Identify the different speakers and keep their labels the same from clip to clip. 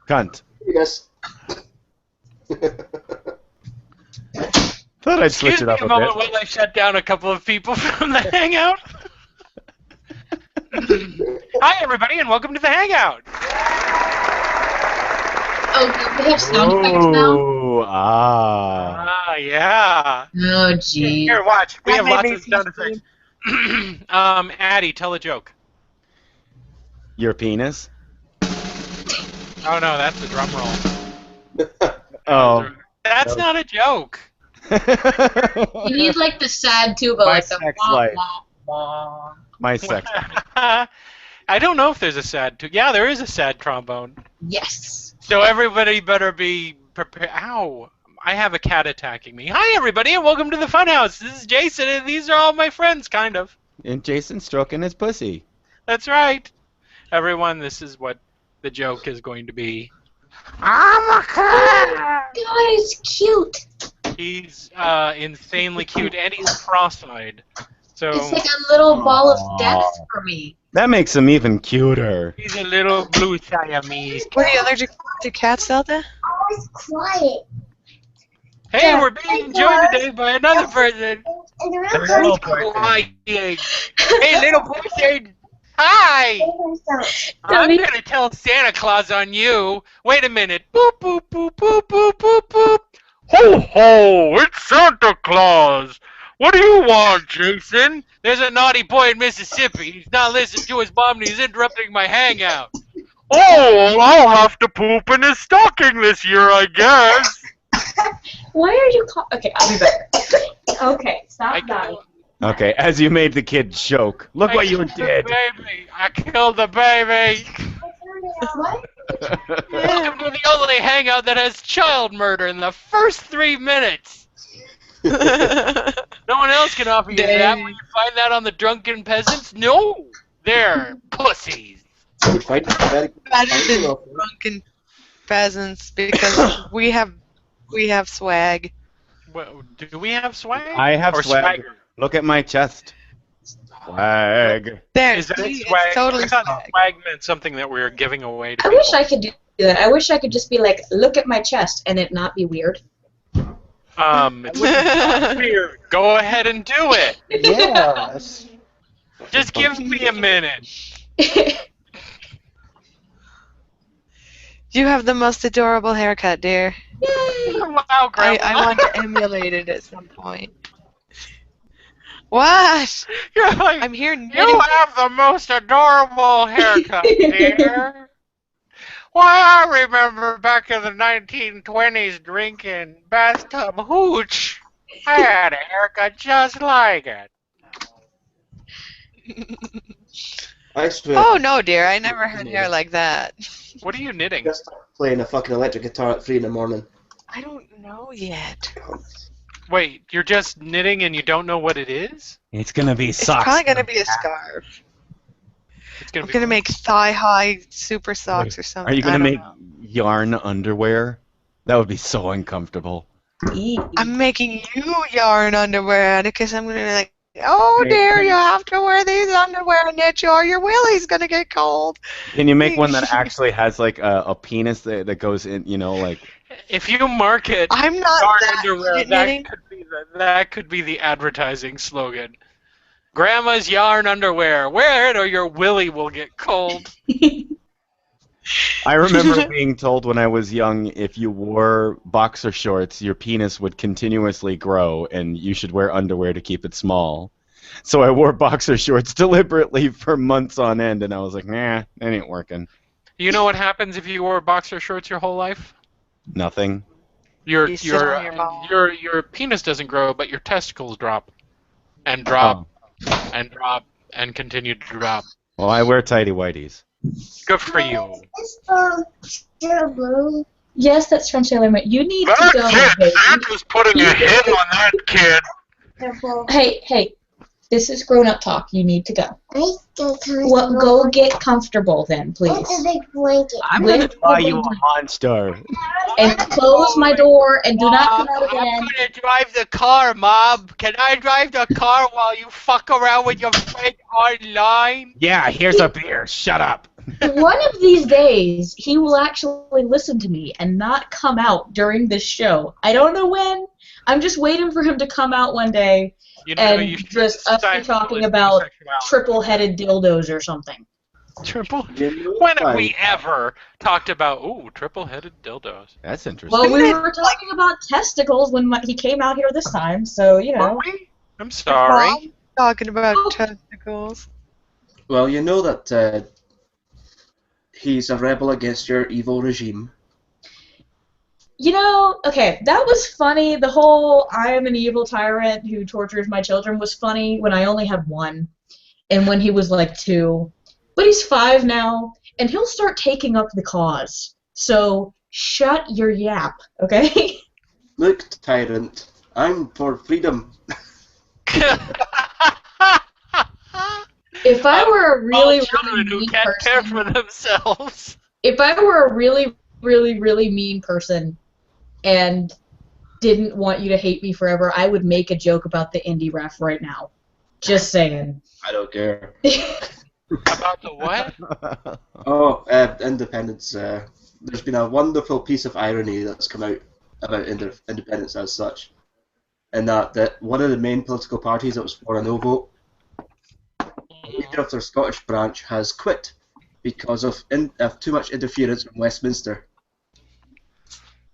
Speaker 1: Cunt.
Speaker 2: Yes.
Speaker 1: Thought I'd switch it up a
Speaker 3: moment
Speaker 1: bit.
Speaker 3: while I shut down a couple of people from the Hangout. Hi, everybody, and welcome to the Hangout.
Speaker 4: Oh, they have sound effects now?
Speaker 1: Oh,
Speaker 3: Yeah.
Speaker 4: Oh, gee.
Speaker 3: Here, watch. We have
Speaker 5: That
Speaker 3: lots
Speaker 5: made
Speaker 3: of
Speaker 5: me
Speaker 3: sound
Speaker 5: feel
Speaker 3: effects. Addie, tell a joke.
Speaker 1: Your penis?
Speaker 3: Oh, no, that's the drum roll.
Speaker 1: Oh.
Speaker 3: That's not a joke.
Speaker 4: You need, like, the sad tuba,
Speaker 1: My
Speaker 4: like the
Speaker 1: sex
Speaker 4: wah,
Speaker 1: life.
Speaker 4: wah, wah.
Speaker 1: My sex.
Speaker 3: I don't know if there's a sad... Yeah, there is a sad trombone.
Speaker 4: Yes.
Speaker 3: So everybody better be prepared. Ow! I have a cat attacking me. Hi, everybody, and welcome to the Funhouse. This is Jason, and these are all my friends, kind of.
Speaker 1: And Jason stroking his pussy.
Speaker 3: That's right. Everyone, this is what the joke is going to be. I'm a cat!
Speaker 4: God, it's cute.
Speaker 3: He's insanely cute, and he's cross-eyed. So
Speaker 4: It's like a little ball of death for me.
Speaker 1: That makes him even cuter.
Speaker 3: he's a little blue Siamese.
Speaker 5: Were you allergic to cats, Zelda?
Speaker 6: Always quiet.
Speaker 3: Hey, we're being joined today by another person.
Speaker 6: And the real
Speaker 1: Hello,
Speaker 6: person
Speaker 3: Hi. Hey, little person. Hi. I'm gonna tell Santa Claus on you. Wait a minute. Boop boop boop boop boop boop boop. Ho ho! It's Santa Claus. What do you want, Jason? There's a naughty boy in Mississippi. He's not listening to his mom, and he's interrupting my hangout. Oh, well, I'll have to poop in his stocking this year, I guess.
Speaker 4: Why are you Okay, I'll be better. Okay, stop dying.
Speaker 1: Okay, as you made the kid choke. Look what you
Speaker 3: killed the
Speaker 1: did.
Speaker 3: Baby. I killed the baby.
Speaker 6: What?
Speaker 3: Welcome to the only hangout that has child murder in the first 3 minutes. No one else can offer you that. Will you find that on the Drunken Peasants? No, they're pussies.
Speaker 2: I would fight
Speaker 5: Better than drunken peasants because we have swag.
Speaker 3: Well, do we have swag?
Speaker 1: I have
Speaker 3: or
Speaker 1: swag.
Speaker 3: swagger?
Speaker 1: Look at my chest. Swag.
Speaker 5: There,
Speaker 3: Is that
Speaker 5: see,
Speaker 3: swag?
Speaker 5: it's totally
Speaker 3: I thought
Speaker 5: swag.
Speaker 3: swag meant something that we were giving away to
Speaker 4: I
Speaker 3: people.
Speaker 4: wish I could do that. I wish I could just be like, look at my chest, and it not be weird.
Speaker 3: It's not weird. Go ahead and do it.
Speaker 2: Yes.
Speaker 3: Just give me a minute.
Speaker 5: You have the most adorable haircut, dear.
Speaker 3: Wow, Grandma.
Speaker 5: I want to emulate it at some point. What?
Speaker 3: You're like,
Speaker 5: I'm here knitting.
Speaker 3: you have the most adorable haircut, dear. Why, I remember back in the 1920s drinking bathtub hooch. I had a haircut just like it.
Speaker 2: I swear.
Speaker 5: Oh no, dear, I never had hair like that.
Speaker 3: What are you knitting?
Speaker 2: Just start playing a fucking electric guitar at 3 in the morning.
Speaker 5: I don't know yet.
Speaker 3: Wait, you're just knitting and you don't know what it is?
Speaker 1: It's gonna be
Speaker 5: It's
Speaker 1: socks.
Speaker 5: probably gonna be a scarf.
Speaker 3: It's gonna
Speaker 5: I'm
Speaker 3: be
Speaker 5: gonna make thigh-high super socks or something.
Speaker 1: Are you
Speaker 5: I
Speaker 1: gonna
Speaker 5: don't
Speaker 1: make
Speaker 5: know.
Speaker 1: yarn underwear? That would be so uncomfortable.
Speaker 5: I'm making you yarn underwear because I'm gonna be like, oh dear, you have to wear these underwear knit or your willy's gonna get cold.
Speaker 1: Can you make one that actually has like a penis that goes in, you know, like...
Speaker 3: If you market
Speaker 5: I'm not
Speaker 3: yarn
Speaker 5: that
Speaker 3: underwear,
Speaker 5: good at knitting.
Speaker 3: that could be the advertising slogan. Grandma's yarn underwear. Wear it or your willy will get cold.
Speaker 1: I remember being told when I was young, if you wore boxer shorts, your penis would continuously grow, and you should wear underwear to keep it small. So I wore boxer shorts deliberately for months on end, and I was like, nah, that ain't working.
Speaker 3: You know what happens if you wore boxer shorts your whole life?
Speaker 1: Nothing.
Speaker 3: Your
Speaker 5: You sit on your ball.
Speaker 3: your penis doesn't grow, but your testicles drop, and drop,
Speaker 1: Oh.
Speaker 3: and drop, and continue to drop.
Speaker 1: Well, I wear tighty whities.
Speaker 3: Good for you.
Speaker 6: It's from Sailor
Speaker 4: Yes, that's from Sailor Moon. You need to go, baby.
Speaker 3: Santa's putting a hit on that kid.
Speaker 6: Moon.
Speaker 4: Hey, this is grown-up talk. You need to go.
Speaker 6: I still can't.
Speaker 4: Well, go get comfortable then, please.
Speaker 6: What's a big blanket?
Speaker 1: I'm
Speaker 4: With
Speaker 1: gonna buy
Speaker 4: the
Speaker 1: you a
Speaker 4: big-
Speaker 1: monster.
Speaker 4: And close my door and do not come out
Speaker 3: I'm
Speaker 4: again.
Speaker 3: gonna drive the car, Mom. Can I drive the car while you fuck around with your friend online?
Speaker 1: Yeah, here's a beer. Shut up.
Speaker 4: One of these days, he will actually listen to me and not come out during this show. I don't know when. I'm just waiting for him to come out one day
Speaker 3: You know,
Speaker 4: and
Speaker 3: you should
Speaker 4: just us be
Speaker 3: stifle
Speaker 4: talking
Speaker 3: his
Speaker 4: about
Speaker 3: homosexuality.
Speaker 4: triple-headed dildos or something.
Speaker 3: Triple?
Speaker 2: You know,
Speaker 3: When have
Speaker 2: fine.
Speaker 3: we ever talked about, triple-headed dildos?
Speaker 1: That's interesting.
Speaker 4: Well, we were talking about testicles when he came out here this time, so, you know.
Speaker 3: Were we? I'm sorry.
Speaker 5: Mom talking about testicles.
Speaker 2: Well, you know that he's a rebel against your evil regime.
Speaker 4: You know, okay, that was funny. The whole I am an evil tyrant who tortures my children was funny when I only had one and when he was like 2. But he's 5 now, and he'll start taking up the cause. So shut your yap, okay?
Speaker 2: Look, tyrant, I'm for freedom.
Speaker 4: If I were a really,
Speaker 3: All children
Speaker 4: really
Speaker 3: who
Speaker 4: mean
Speaker 3: can't care
Speaker 4: person,
Speaker 3: for themselves.
Speaker 4: if I were a really, really, really mean person and didn't want you to hate me forever, I would make a joke about the indie ref right now. Just saying.
Speaker 2: I don't care.
Speaker 3: About the what?
Speaker 2: Oh, independence. There's been a wonderful piece of irony that's come out about independence as such, and that one of the main political parties that was for a no vote, the leader of their Scottish branch has quit because of too much interference from Westminster.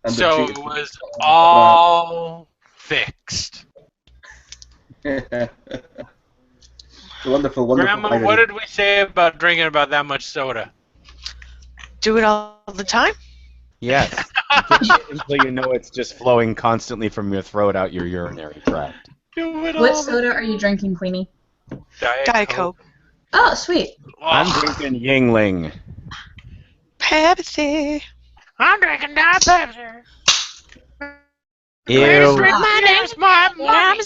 Speaker 2: And they're
Speaker 3: So
Speaker 2: treated-
Speaker 3: it was all fixed.
Speaker 2: The wonderful, wonderful
Speaker 3: Grandma,
Speaker 2: irony.
Speaker 3: what did we say about drinking about that much soda?
Speaker 5: Do it all the time?
Speaker 1: Yes. Until you know it's just flowing constantly from your throat out your urinary tract.
Speaker 3: Do it
Speaker 4: What
Speaker 3: all the
Speaker 4: soda are you drinking, Queenie?
Speaker 5: Diet Coke.
Speaker 4: Oh, sweet.
Speaker 1: I'm
Speaker 3: Oh,
Speaker 1: drinking Yingling.
Speaker 5: Pepsi.
Speaker 3: I'm drinking Diet Pepsi.
Speaker 1: Ew.
Speaker 3: My name's my mommy.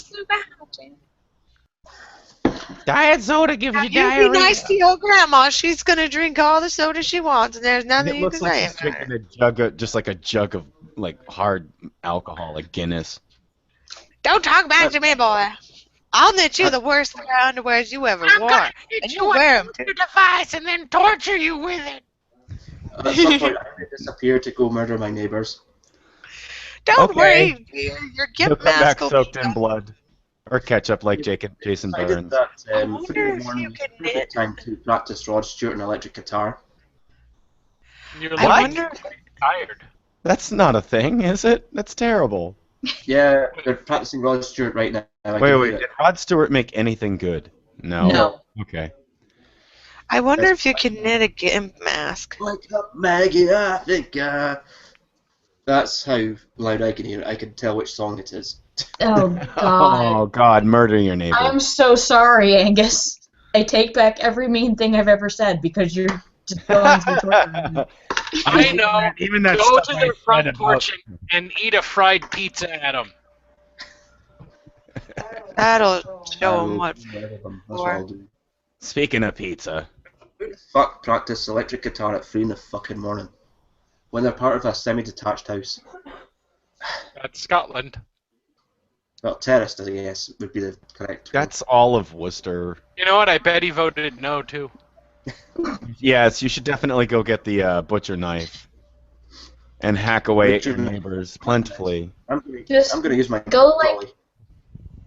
Speaker 1: Diet soda gives you
Speaker 5: You be nice to your grandma. She's gonna drink all the soda she wants, and there's nothing
Speaker 1: It
Speaker 5: you
Speaker 1: looks
Speaker 5: can
Speaker 1: like
Speaker 5: say
Speaker 1: she's
Speaker 5: about it.
Speaker 1: drinking a jug of, just like a jug of like hard alcohol, like Guinness.
Speaker 5: Don't talk back to me, boy. I'll knit you the worst pair of underwears you ever
Speaker 3: I'm
Speaker 5: wore,
Speaker 3: gonna
Speaker 5: and
Speaker 3: get
Speaker 5: you
Speaker 3: you
Speaker 5: wear
Speaker 3: a
Speaker 5: them too.
Speaker 3: computer device and then torture you with it.
Speaker 2: At some point, I may disappear to go murder my neighbours.
Speaker 5: Don't
Speaker 1: Okay.
Speaker 5: worry, your
Speaker 1: He'll
Speaker 5: gimp
Speaker 1: come back
Speaker 5: mask will be
Speaker 1: soaked in blood. Or ketchup like Jason
Speaker 2: Decided
Speaker 1: Burns.
Speaker 2: that
Speaker 5: I wonder
Speaker 2: Friday
Speaker 5: if you
Speaker 2: morning was
Speaker 5: can
Speaker 2: the perfect time to practice Rod Stewart and electric guitar.
Speaker 3: You're
Speaker 5: I
Speaker 3: like
Speaker 5: wonder.
Speaker 3: tired.
Speaker 1: That's not a thing, is it? That's terrible.
Speaker 2: Yeah, they're practicing Rod Stewart right now. I
Speaker 1: Wait,
Speaker 2: can
Speaker 1: wait.
Speaker 2: hear
Speaker 1: Did
Speaker 2: it.
Speaker 1: Rod Stewart make anything good? No.
Speaker 4: No.
Speaker 1: Okay.
Speaker 5: I wonder if you can knit a gimp mask.
Speaker 2: Wake up, Maggie, Africa. That's how loud I can hear it. I can tell which song it is.
Speaker 4: Oh, God.
Speaker 1: Oh God, murder your neighbor.
Speaker 4: I'm so sorry, Angus. I take back every mean thing I've ever said because you're just going to torture me.
Speaker 3: I know.
Speaker 1: Even that
Speaker 3: Go
Speaker 1: stuff
Speaker 3: to
Speaker 1: I
Speaker 3: their
Speaker 1: said
Speaker 3: front
Speaker 1: about-
Speaker 3: porch and eat a fried pizza at them.
Speaker 5: That'll show them
Speaker 2: I
Speaker 5: what.
Speaker 2: will murder them. That's what I'll do.
Speaker 1: Speaking of pizza,
Speaker 2: Who the fuck practice electric guitar at 3 in the fucking morning? When they're part of a semi-detached house.
Speaker 3: That's Scotland.
Speaker 2: Well, terraced, I guess, would be the correct term.
Speaker 1: that's all of Worcester.
Speaker 3: You know what? I bet he voted no, too.
Speaker 1: Yes, you should definitely go get the butcher knife and hack away at
Speaker 2: Butcher
Speaker 1: your
Speaker 2: knife.
Speaker 1: neighbors plentifully.
Speaker 2: I'm
Speaker 4: Just
Speaker 2: gonna use my
Speaker 4: go, like-
Speaker 2: trolley.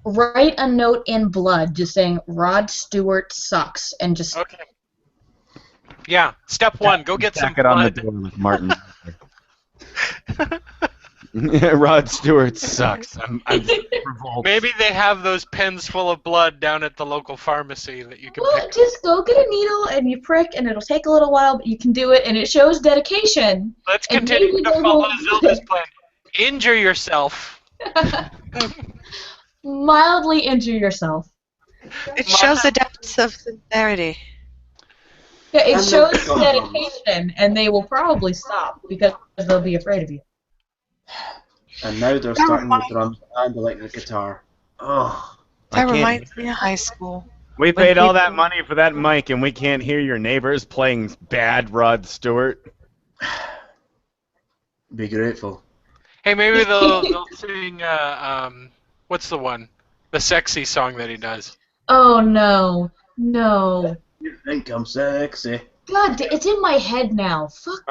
Speaker 4: Write a note in blood just saying Rod Stewart sucks and just
Speaker 3: Okay. Yeah. Step one, go get some
Speaker 1: Stack it on the
Speaker 3: blood.
Speaker 1: door like Martin. Rod Stewart sucks. I'm revolted.
Speaker 3: Maybe they have those pens full of blood down at the local pharmacy that you can
Speaker 4: well,
Speaker 3: pick.
Speaker 4: just go get a needle and you prick and it'll take a little while, but you can do it and it shows dedication.
Speaker 3: Let's
Speaker 4: and
Speaker 3: continue
Speaker 4: maybe
Speaker 3: to
Speaker 4: they
Speaker 3: follow
Speaker 4: will-
Speaker 3: Zelda's plan. Injure yourself.
Speaker 4: Mildly injure yourself.
Speaker 5: It shows the depths of sincerity.
Speaker 4: Yeah, it
Speaker 2: And
Speaker 4: shows
Speaker 2: then-
Speaker 4: dedication and they will probably stop because they'll be afraid of you.
Speaker 2: And now they're starting with drums and electric guitar. Oh,
Speaker 1: I
Speaker 5: That
Speaker 1: can't-
Speaker 5: reminds me of high school.
Speaker 1: We
Speaker 5: when
Speaker 1: paid all that
Speaker 5: people-
Speaker 1: money for that mic, and we can't hear your neighbors playing bad Rod Stewart.
Speaker 2: be grateful.
Speaker 3: Hey, maybe they'll sing, what's the one? The sexy song that he does.
Speaker 4: Oh no. No.
Speaker 2: You think I'm sexy?
Speaker 4: God, it's in my head now. Fuck.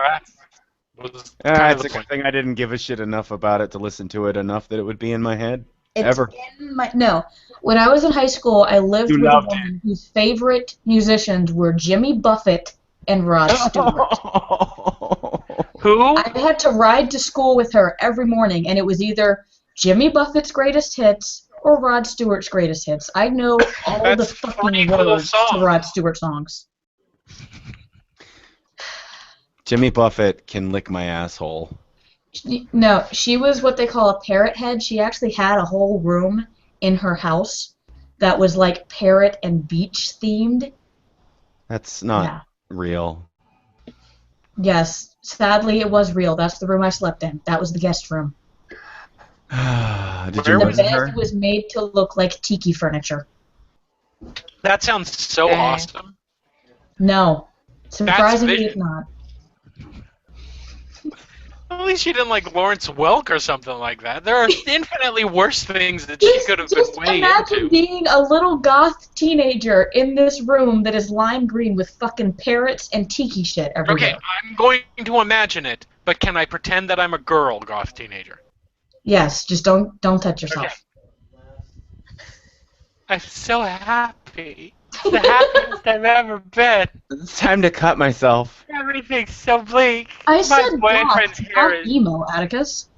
Speaker 3: Was kind of
Speaker 1: It's
Speaker 3: the
Speaker 1: a good
Speaker 3: point.
Speaker 1: thing I didn't give a shit enough about it to listen to it enough that it would be in my head.
Speaker 4: It's
Speaker 1: Ever.
Speaker 4: in my no. When I was in high school, I lived
Speaker 1: You
Speaker 4: with a
Speaker 1: loved
Speaker 4: woman whose favorite musicians were Jimmy Buffett and Rod Stewart.
Speaker 3: Who?
Speaker 4: I had to ride to school with her every morning, and it was either Jimmy Buffett's greatest hits or Rod Stewart's greatest hits. I know all the
Speaker 3: That's
Speaker 4: fucking
Speaker 3: three cool
Speaker 4: words to
Speaker 3: songs.
Speaker 4: Rod Stewart songs.
Speaker 1: Jimmy Buffett can lick my asshole.
Speaker 4: No, she was what they call a parrot head. She actually had a whole room in her house that was like parrot and beach themed.
Speaker 1: That's not
Speaker 4: Yeah.
Speaker 1: real.
Speaker 4: Yes, sadly it was real. That's the room I slept in. That was the guest room.
Speaker 1: Did
Speaker 3: Where
Speaker 1: you
Speaker 4: The
Speaker 3: was
Speaker 1: visit
Speaker 4: bed
Speaker 1: her?
Speaker 4: was made to look like tiki furniture.
Speaker 3: That sounds so
Speaker 5: Dang.
Speaker 3: awesome.
Speaker 4: No, surprisingly
Speaker 3: vision.
Speaker 4: it's not.
Speaker 3: At least she didn't like Lawrence Welk or something like that. There are infinitely worse things that she could have been
Speaker 4: Just
Speaker 3: way
Speaker 4: imagine
Speaker 3: into.
Speaker 4: being a little goth teenager in this room that is lime green with fucking parrots and tiki shit everywhere.
Speaker 3: Okay, I'm going to imagine it, but can I pretend that I'm a girl goth teenager?
Speaker 4: Yes, just don't touch yourself.
Speaker 3: Okay. I'm so happy. The happiest I've ever been.
Speaker 1: It's time to cut myself.
Speaker 3: Everything's so bleak.
Speaker 4: I
Speaker 3: My
Speaker 4: said
Speaker 3: boyfriend's
Speaker 4: goth,
Speaker 3: hair
Speaker 4: not
Speaker 3: is...
Speaker 4: emo, Atticus.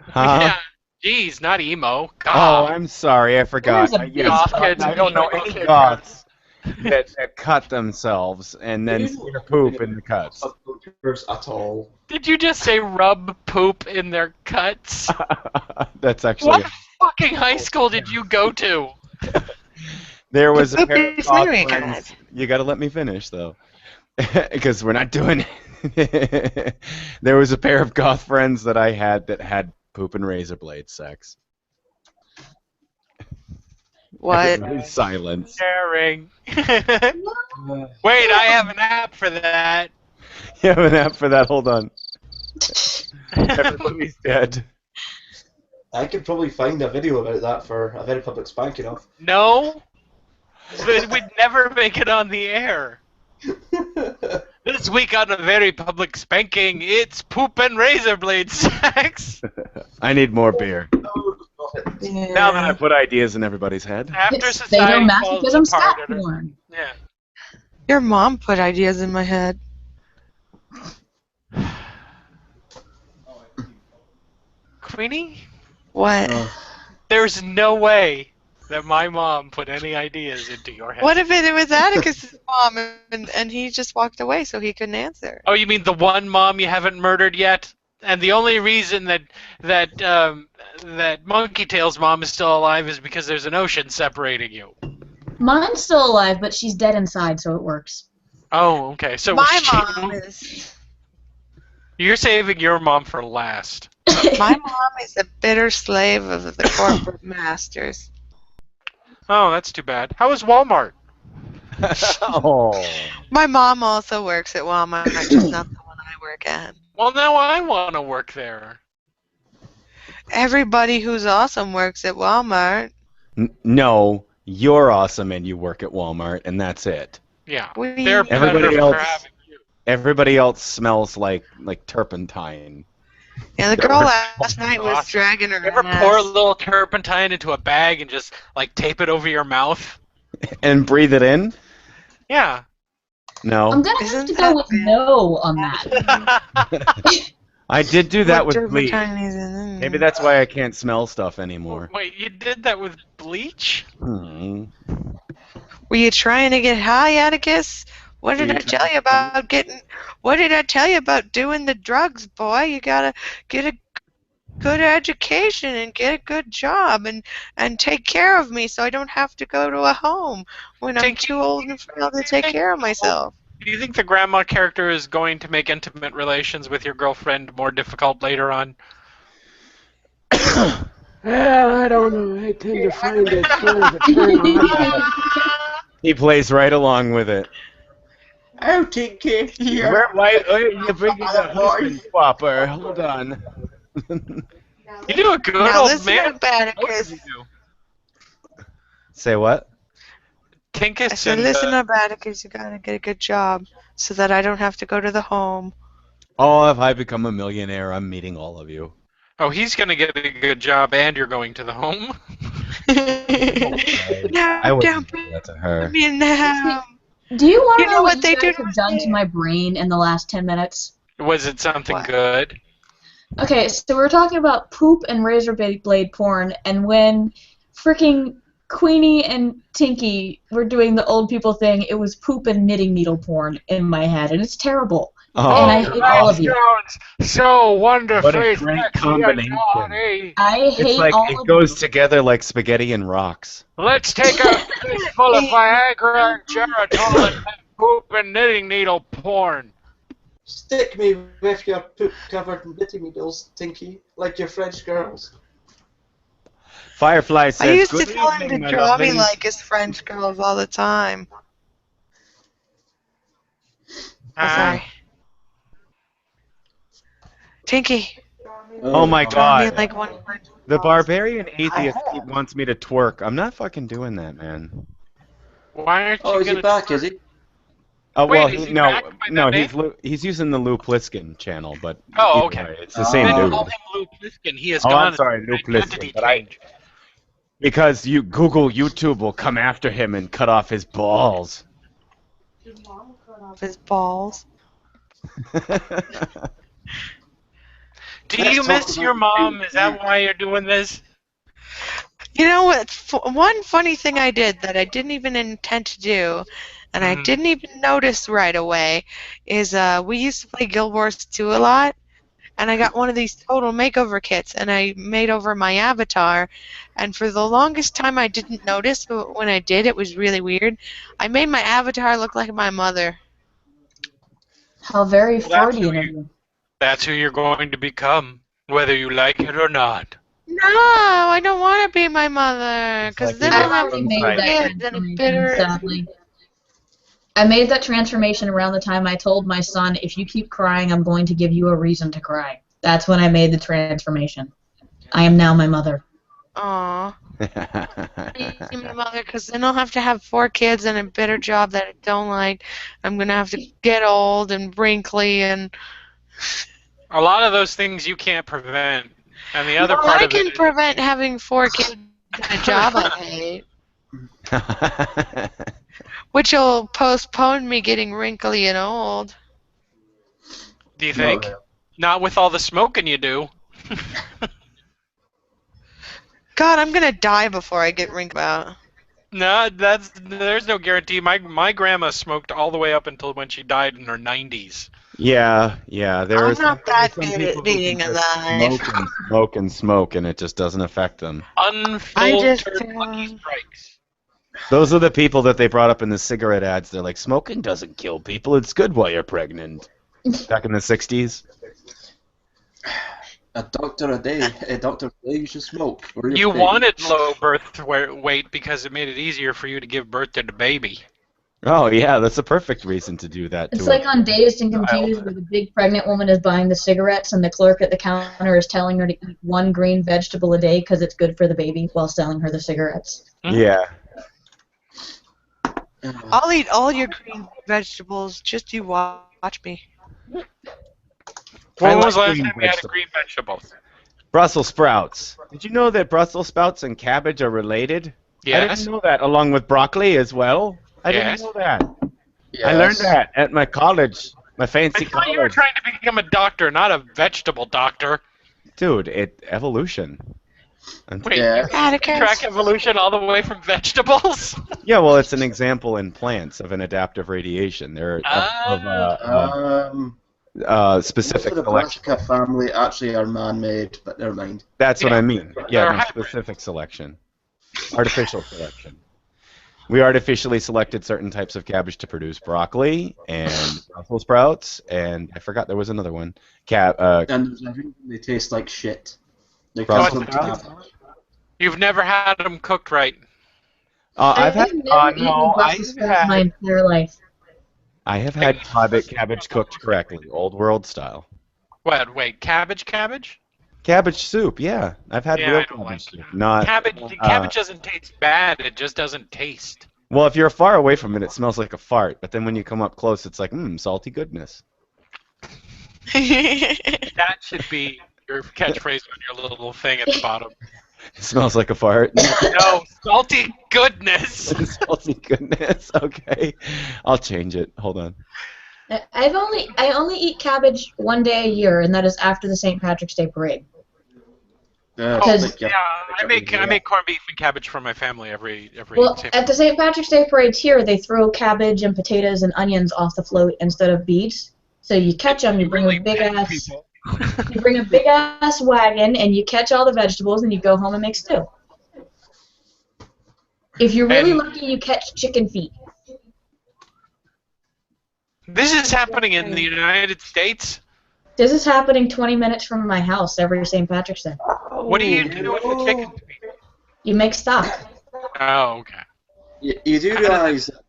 Speaker 1: Huh?
Speaker 3: Yeah. Jeez, not emo.
Speaker 1: Oh,
Speaker 3: God.
Speaker 1: I'm sorry. I forgot.
Speaker 4: There's a big
Speaker 1: Yes,
Speaker 3: goth.
Speaker 1: I don't know any goths that cut themselves and then smear poop in the cuts.
Speaker 2: Subcultures at all.
Speaker 3: Did you just say rub poop in their cuts?
Speaker 1: That's actually...
Speaker 3: What fucking high school did you go to?
Speaker 1: There was a
Speaker 5: Poop
Speaker 1: pair of
Speaker 5: is
Speaker 1: goth
Speaker 5: smearing
Speaker 1: friends.
Speaker 5: cuts.
Speaker 1: You gotta let me finish, though. Because we're not doing it. There was a pair of goth friends that I had that had poop and razor blade sex.
Speaker 5: What?
Speaker 1: Everybody's silence.
Speaker 3: Sharing. Wait, I have an app for that.
Speaker 1: You have an app for that? Hold on. Everybody's dead.
Speaker 2: I could probably find a video about that for a very public spanking off.
Speaker 3: No, but we'd never make it on the air. This week on a very public spanking, it's poop and razor blade sex.
Speaker 1: I need more beer.
Speaker 5: Yeah.
Speaker 1: Now that I put ideas in everybody's head.
Speaker 3: After
Speaker 4: It's
Speaker 3: society falls
Speaker 4: sadomasochism
Speaker 3: apart.
Speaker 4: stat porn.
Speaker 3: Yeah.
Speaker 5: Your mom put ideas in my head.
Speaker 3: Queenie,
Speaker 5: What?
Speaker 3: there's no way that my mom put any ideas into your head.
Speaker 5: What if it was Atticus' mom and he just walked away so he couldn't answer?
Speaker 3: Oh, you mean the one mom you haven't murdered yet? And the only reason that Monkey Tail's mom is still alive is because there's an ocean separating you.
Speaker 4: Mine's still alive, but she's dead inside, so it works.
Speaker 3: Oh, okay. So
Speaker 5: My mom is
Speaker 3: you're saving your mom for last.
Speaker 5: my mom is a bitter slave of the corporate masters.
Speaker 3: Oh, that's too bad. How is Walmart?
Speaker 1: Oh.
Speaker 5: My mom also works at Walmart, just not the one I work at.
Speaker 3: Well, now I want to work there.
Speaker 5: Everybody who's awesome works at Walmart.
Speaker 1: No, you're awesome and you work at Walmart, and that's it.
Speaker 3: Yeah.
Speaker 5: We-
Speaker 3: They're
Speaker 1: Everybody
Speaker 3: better
Speaker 1: else-
Speaker 3: for having you.
Speaker 1: Everybody else smells like turpentine.
Speaker 5: Yeah, the girl last night was
Speaker 3: Awesome.
Speaker 5: dragging her
Speaker 3: You ever
Speaker 5: ass.
Speaker 3: pour a little turpentine into a bag and just like tape it over your mouth?
Speaker 1: And breathe it in?
Speaker 3: Yeah.
Speaker 1: No.
Speaker 4: I'm gonna have
Speaker 5: Isn't
Speaker 4: to
Speaker 5: that
Speaker 4: go with
Speaker 5: bad?
Speaker 4: no on that.
Speaker 1: I did do that
Speaker 5: What
Speaker 1: with bleach.
Speaker 5: turpentine is in
Speaker 1: Maybe that's why I can't smell stuff anymore.
Speaker 3: Wait, you did that with bleach?
Speaker 1: Hmm.
Speaker 5: Were you trying to get high, Atticus? What did I tell you about getting? What did I tell you about doing the drugs, boy? You gotta get a good education and get a good job and take care of me so I don't have to go to a home when I'm too old and frail to take care of myself.
Speaker 3: Do you think the grandma character is going to make intimate relations with your girlfriend more difficult later on?
Speaker 7: Well, I don't know. I tend to find it sort of a turn on.
Speaker 1: He plays right along with it.
Speaker 2: I'll take care of you.
Speaker 1: Why you bringing the husband swapper? Hold on.
Speaker 3: You do a good
Speaker 5: Now
Speaker 3: old
Speaker 5: listen
Speaker 3: man.
Speaker 5: up, Atticus.
Speaker 1: Say what?
Speaker 3: Tinkus
Speaker 5: I said,
Speaker 3: and
Speaker 5: listen up, Atticus, you gotta get a good job so that I don't have to go to the home.
Speaker 1: Oh, if I become a millionaire, I'm meeting all of you.
Speaker 3: oh, he's gonna get a good job, and you're going to the home.
Speaker 5: No,
Speaker 1: I wouldn't
Speaker 5: don't
Speaker 1: do
Speaker 5: put
Speaker 1: that to her.
Speaker 5: me in the house.
Speaker 4: Do you want to
Speaker 5: You
Speaker 4: know
Speaker 5: know
Speaker 4: what
Speaker 5: what they
Speaker 4: you guys
Speaker 5: do
Speaker 4: have done to my brain in the last 10 minutes?
Speaker 3: Was it something
Speaker 5: What?
Speaker 3: good?
Speaker 4: Okay, so we're talking about poop and razor blade porn, and when freaking Queenie and Tinky were doing the old people thing, it was poop and knitting needle porn in my head, and it's terrible.
Speaker 1: Oh,
Speaker 4: And I hate all of you.
Speaker 3: Sounds so wonderfully
Speaker 1: what a great
Speaker 3: sexy
Speaker 1: combination.
Speaker 3: and naughty.
Speaker 4: I
Speaker 1: It's
Speaker 4: hate
Speaker 1: like
Speaker 4: all
Speaker 1: it
Speaker 4: of
Speaker 1: goes
Speaker 4: you.
Speaker 1: together like spaghetti and rocks.
Speaker 3: Let's take a fistful of Viagra and Geritol and have poop and knitting needle porn.
Speaker 2: Stick me with your poop-covered knitting needles, Tinky, like your French girls.
Speaker 1: Firefly says,
Speaker 5: I used to
Speaker 1: "Good
Speaker 5: tell him
Speaker 1: evening,
Speaker 5: to
Speaker 1: my
Speaker 5: draw me
Speaker 1: lovelies."
Speaker 5: like his French girls all the time. Sorry. Tinky,
Speaker 1: Oh my
Speaker 5: draw me
Speaker 1: god.
Speaker 5: like one of my
Speaker 1: The
Speaker 5: girls.
Speaker 1: barbarian atheist wants me to twerk. I'm not fucking doing that, man.
Speaker 3: Why aren't you
Speaker 2: Oh, is
Speaker 3: gonna
Speaker 2: he back, is he?
Speaker 1: Oh
Speaker 3: Wait,
Speaker 1: well,
Speaker 3: is he
Speaker 1: no,
Speaker 3: back by
Speaker 1: no,
Speaker 3: that
Speaker 1: he's using the Lou Pliskin channel, but
Speaker 3: Oh,
Speaker 1: either
Speaker 3: okay.
Speaker 1: way, it's the same
Speaker 3: Then
Speaker 1: dude.
Speaker 3: call him Lou Pliskin. He has
Speaker 1: Oh,
Speaker 3: gone
Speaker 1: I'm sorry, Lou
Speaker 3: identity
Speaker 1: Pliskin, but
Speaker 3: change.
Speaker 1: because you Google YouTube will come after him and cut off his balls.
Speaker 5: Of his balls.
Speaker 3: Do
Speaker 2: Let's
Speaker 3: you
Speaker 2: talk
Speaker 3: miss
Speaker 2: about
Speaker 3: your mom?
Speaker 2: you.
Speaker 3: Is that why you're doing this?
Speaker 5: You know what? One funny thing I did that I didn't even intend to do, and I
Speaker 3: Mhm.
Speaker 5: didn't even notice right away, is we used to play Guild Wars 2 a lot, and I got one of these total makeover kits, and I made over my avatar, and for the longest time I didn't notice, but when I did, it was really weird. I made my avatar look like my mother.
Speaker 4: How very
Speaker 3: Well, that's
Speaker 4: Freudian
Speaker 3: who
Speaker 4: of
Speaker 3: you-
Speaker 4: you.
Speaker 3: That's who you're going to become, whether you like it or not.
Speaker 5: No, I don't want to be my mother,
Speaker 1: It's
Speaker 5: because
Speaker 1: like
Speaker 5: then
Speaker 1: the
Speaker 5: I'll
Speaker 4: I
Speaker 5: have
Speaker 4: already
Speaker 1: Muslim
Speaker 4: made
Speaker 1: side.
Speaker 4: that
Speaker 5: kids and a
Speaker 4: transformation,
Speaker 5: bitter.
Speaker 4: sadly. I made that transformation around the time I told my son, if you keep crying, I'm going to give you a reason to cry. That's when I made the transformation. I am now my mother.
Speaker 5: Aw. Be my mother, because then I'll have to have 4 kids and a bitter job that I don't like. I'm going to have to get old and wrinkly and...
Speaker 3: A lot of those things you can't prevent, and the other
Speaker 5: Well,
Speaker 3: part
Speaker 5: I
Speaker 3: of
Speaker 5: can
Speaker 3: it is
Speaker 5: prevent having 4 kids and a job I hate, which will postpone me getting wrinkly and old.
Speaker 3: do you think? Not with all the smoking you do.
Speaker 5: God, I'm going to die before I get wrinkled out.
Speaker 3: No, there's no guarantee. My grandma smoked all the way up until when she died in her 90s.
Speaker 1: yeah, there
Speaker 5: I'm
Speaker 1: are
Speaker 5: not that
Speaker 1: some
Speaker 5: good
Speaker 1: people
Speaker 5: at
Speaker 1: who
Speaker 5: being
Speaker 1: can just
Speaker 5: alive.
Speaker 1: smoke, and it just doesn't affect them.
Speaker 3: Unfiltered Lucky Strikes.
Speaker 1: Those are the people that they brought up in the cigarette ads. They're like, smoking doesn't kill people. It's good while you're pregnant. Back in the 60s.
Speaker 2: A doctor a day. A doctor a day you should smoke. Or
Speaker 3: You
Speaker 2: baby.
Speaker 3: wanted low birth weight because it made it easier for you to give birth to the baby.
Speaker 1: Oh, yeah, that's a perfect reason to do that.
Speaker 4: It's
Speaker 1: to
Speaker 4: like
Speaker 1: a
Speaker 4: on Dazed and
Speaker 1: child.
Speaker 4: Confused where the big pregnant woman is buying the cigarettes and the clerk at the counter is telling her to eat 1 green vegetable a day because it's good for the baby while selling her the cigarettes.
Speaker 1: Yeah.
Speaker 5: I'll eat all your green vegetables, just you watch me.
Speaker 3: When
Speaker 1: I
Speaker 3: was the
Speaker 1: like
Speaker 3: last
Speaker 1: green
Speaker 3: time we had
Speaker 1: vegetables.
Speaker 3: green vegetables?
Speaker 1: Brussels sprouts. Did you know that Brussels sprouts and cabbage are related? I
Speaker 3: Yes.
Speaker 1: didn't know that, along with broccoli as well. I
Speaker 3: Yes.
Speaker 1: didn't know that.
Speaker 2: Yes.
Speaker 1: I learned that at my college, my
Speaker 3: I
Speaker 1: fancy
Speaker 3: thought you were
Speaker 1: college.
Speaker 3: trying to become a doctor, not a vegetable doctor.
Speaker 1: Dude, evolution.
Speaker 3: Wait,
Speaker 2: Yeah.
Speaker 5: Atticus.
Speaker 3: track evolution all the way from vegetables?
Speaker 1: Yeah, well, it's an example in plants of an adaptive radiation. They're specific
Speaker 2: Most of the
Speaker 1: selection.
Speaker 2: brassica family actually are man-made, but never mind.
Speaker 1: That's what
Speaker 3: Yeah.
Speaker 1: I mean.
Speaker 3: They're
Speaker 1: Yeah, no,
Speaker 3: hybrid.
Speaker 1: specific selection. Artificial selection. We artificially selected certain types of cabbage to produce broccoli and Brussels sprouts, and I forgot there was another one.
Speaker 2: And there's a reason they taste like shit. They
Speaker 1: Brussels
Speaker 2: call them
Speaker 1: sprouts?
Speaker 2: cabbage.
Speaker 3: You've never had them cooked right.
Speaker 1: I've had
Speaker 4: never eaten Brussels sprouts my entire life.
Speaker 1: I have had cabbage cooked correctly, old world style.
Speaker 3: What? Wait, cabbage?
Speaker 1: Cabbage soup, yeah. I've had
Speaker 3: Yeah,
Speaker 1: real
Speaker 3: I don't
Speaker 1: cabbage
Speaker 3: like
Speaker 1: soup. Not
Speaker 3: Cabbage doesn't taste bad. It just doesn't taste.
Speaker 1: Well, if you're far away from it, it smells like a fart. But then when you come up close, it's like, salty goodness.
Speaker 3: That should be your catchphrase on your little thing at the bottom.
Speaker 1: It smells like a fart.
Speaker 3: No, salty goodness.
Speaker 1: Salty goodness. Okay, I'll change it. Hold on.
Speaker 4: I only eat cabbage one day a year, and that is after the St. Patrick's Day parade.
Speaker 3: Yeah, I make corned beef and cabbage for my family every.
Speaker 4: Well, at the St. Patrick's Day parade here, they throw cabbage and potatoes and onions off the float instead of beads. So you catch them, you bring a big ass wagon, and you catch all the vegetables, and you go home and make stew. If you're really lucky, you catch chicken feet.
Speaker 3: This is happening in the United States?
Speaker 4: This is happening 20 minutes from my house every St. Patrick's Day.
Speaker 3: What do you do with the chicken feet?
Speaker 4: You make stock.
Speaker 3: Oh, okay.
Speaker 2: You do realise that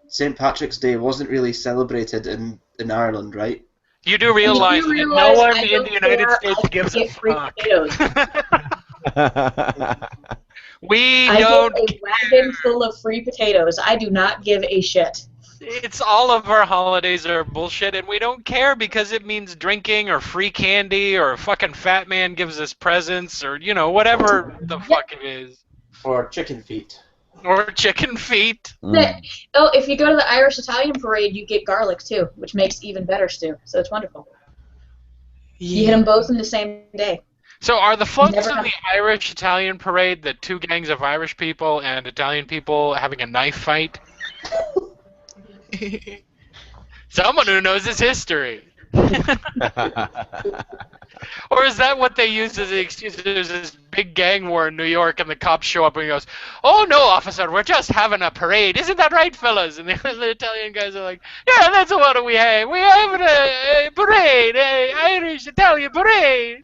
Speaker 2: St. Patrick's Day wasn't really celebrated in Ireland, right?
Speaker 3: You do realize that no one in the United States gives a fuck. We don't
Speaker 4: get a wagon full of free potatoes. I do not give a shit.
Speaker 3: It's all of our holidays are bullshit, and we don't care because it means drinking or free candy or a fucking fat man gives us presents or, whatever the fuck it is.
Speaker 2: Or chicken feet.
Speaker 3: Or chicken feet.
Speaker 4: Oh, if you go to the Irish-Italian parade, you get garlic, too, which makes even better stew. So it's wonderful. You hit them both in the same day.
Speaker 3: So are the floats of the Irish-Italian parade the two gangs of Irish people and Italian people having a knife fight? Someone who knows his history. Or is that what they use as an excuse? There's this big gang war in New York, and the cops show up and he goes, "Oh no, officer, we're just having a parade. Isn't that right, fellas?" And the Italian guys are like, "Yeah, that's what we have. We're having a parade, a Irish-Italian parade."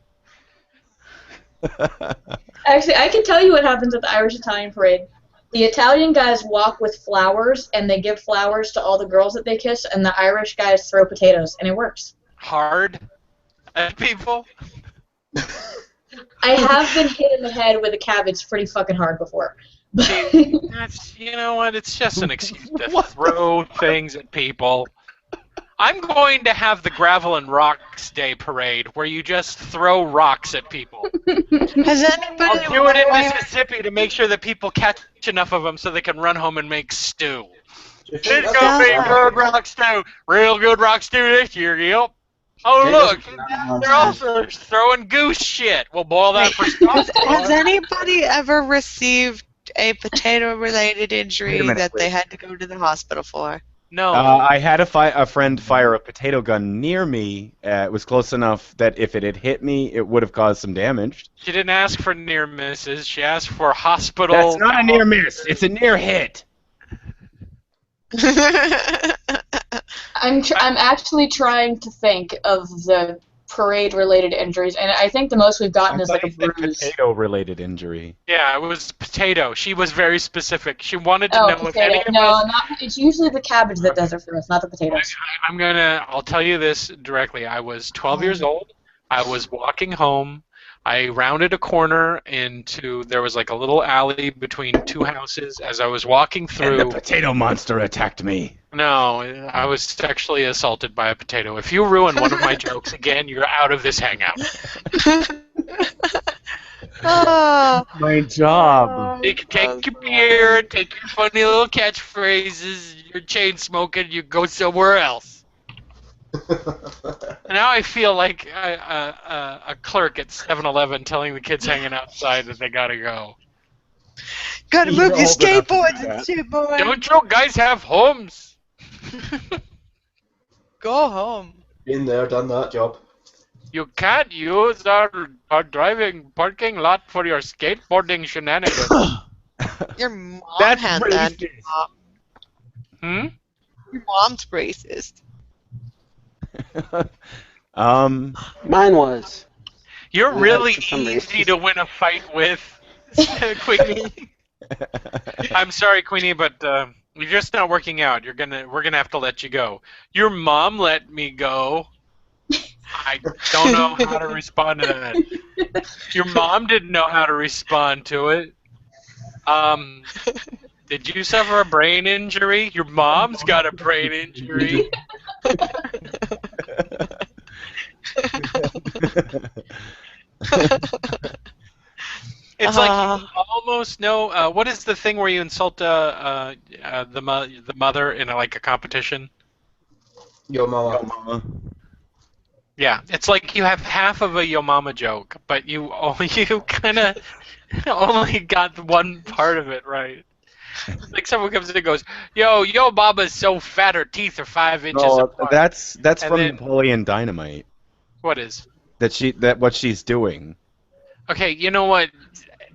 Speaker 4: Actually, I can tell you what happens at the Irish-Italian parade. The Italian guys walk with flowers, and they give flowers to all the girls that they kiss, and the Irish guys throw potatoes, and it works.
Speaker 3: Hard at people?
Speaker 4: I have been hit in the head with a cabbage pretty fucking hard before.
Speaker 3: That's, you know what, it's just an excuse to throw things at people. I'm going to have the Gravel and Rocks Day parade where you just throw rocks at people.
Speaker 5: Has anybody
Speaker 3: I'll do it in Mississippi to make sure that people catch enough of them so they can run home and make stew. It's gonna be good rock stew. Real good rock stew this year, yep. Oh look, they're also throwing goose shit. We'll boil that for stock.
Speaker 5: Has anybody ever received a potato-related injury that they had to go to the hospital for?
Speaker 3: No.
Speaker 1: I had a friend fire a potato gun near me. It was close enough that if it had hit me, it would have caused some damage.
Speaker 3: She didn't ask for near misses. She asked for hospital.
Speaker 1: That's not a near miss. It's a near hit.
Speaker 4: I'm actually trying to think of the parade-related injuries, and I think the most we've gotten is like a bruise.
Speaker 1: Potato-related injury.
Speaker 3: Yeah, it was potato. She was very specific. She wanted to know if any of us...
Speaker 4: No, it's usually the cabbage that does it for us, not the potatoes.
Speaker 3: I'll tell you this directly. I was 12 years old. I was walking home. I rounded a corner there was like a little alley between two houses as I was walking through.
Speaker 1: And the potato monster attacked me.
Speaker 3: No, I was sexually assaulted by a potato. If you ruin one of my jokes again, you're out of this hangout.
Speaker 1: My job.
Speaker 3: You can take your beer, take your funny little catchphrases, your chain smoking, you go somewhere else. Now I feel like a clerk at 7-Eleven telling the kids hanging outside that they gotta go.
Speaker 5: Gotta move your skateboards and shit, boy.
Speaker 3: Don't you guys have homes?
Speaker 5: Go home.
Speaker 2: Been there, done that job.
Speaker 3: You can't use our parking lot for your skateboarding shenanigans.
Speaker 5: Your mom
Speaker 1: That's
Speaker 5: had
Speaker 1: racist.
Speaker 5: that.
Speaker 3: Hmm?
Speaker 5: Your mom's racist.
Speaker 7: Mine was.
Speaker 3: You're really
Speaker 7: for some
Speaker 3: easy
Speaker 7: reason.
Speaker 3: to win a fight with, Queenie. I'm sorry, Queenie, but you're just not working out. We're gonna have to let you go. Your mom let me go. I don't know how to respond to that. Your mom didn't know how to respond to it. Did you suffer a brain injury? Your mom's got a brain injury. It's like you almost know. What is the thing where you insult the mother in like a competition?
Speaker 2: Yo, mama.
Speaker 1: Yo, mama.
Speaker 3: Yeah, it's like you have half of a yo mama joke, but you kind of only got one part of it right. Like someone comes in and goes, yo mama's so fat her teeth are 5 inches
Speaker 1: No,
Speaker 3: apart.
Speaker 1: that's
Speaker 3: And
Speaker 1: from
Speaker 3: then-
Speaker 1: Napoleon Dynamite.
Speaker 3: What is?
Speaker 1: That what she's doing.
Speaker 3: Okay, you know what?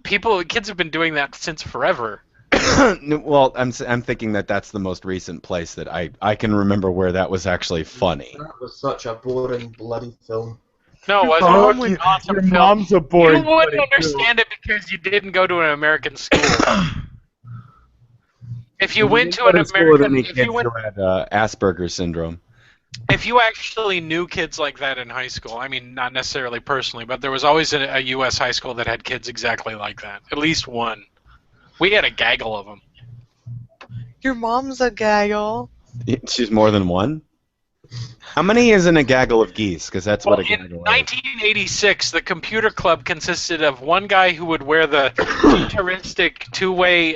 Speaker 3: Kids have been doing that since forever.
Speaker 1: Well, I'm thinking that's the most recent place that I can remember where that was actually funny.
Speaker 2: That was such a boring, bloody film.
Speaker 3: No, it wasn't. It was an awesome
Speaker 1: Your
Speaker 3: film.
Speaker 1: mom's a
Speaker 3: You
Speaker 1: boring.
Speaker 3: wouldn't understand it because you didn't go to an American school. If you went to an American, if you went,
Speaker 1: who had Asperger's syndrome.
Speaker 3: if you actually knew kids like that in high school, I mean, not necessarily personally, but there was always a U.S. high school that had kids exactly like that. At least one. We had a gaggle of them.
Speaker 5: Your mom's a gaggle.
Speaker 1: She's more than one. How many is in a gaggle of geese? Because that's what a
Speaker 3: In
Speaker 1: gaggle is.
Speaker 3: 1986, the computer club consisted of one guy who would wear the futuristic two-way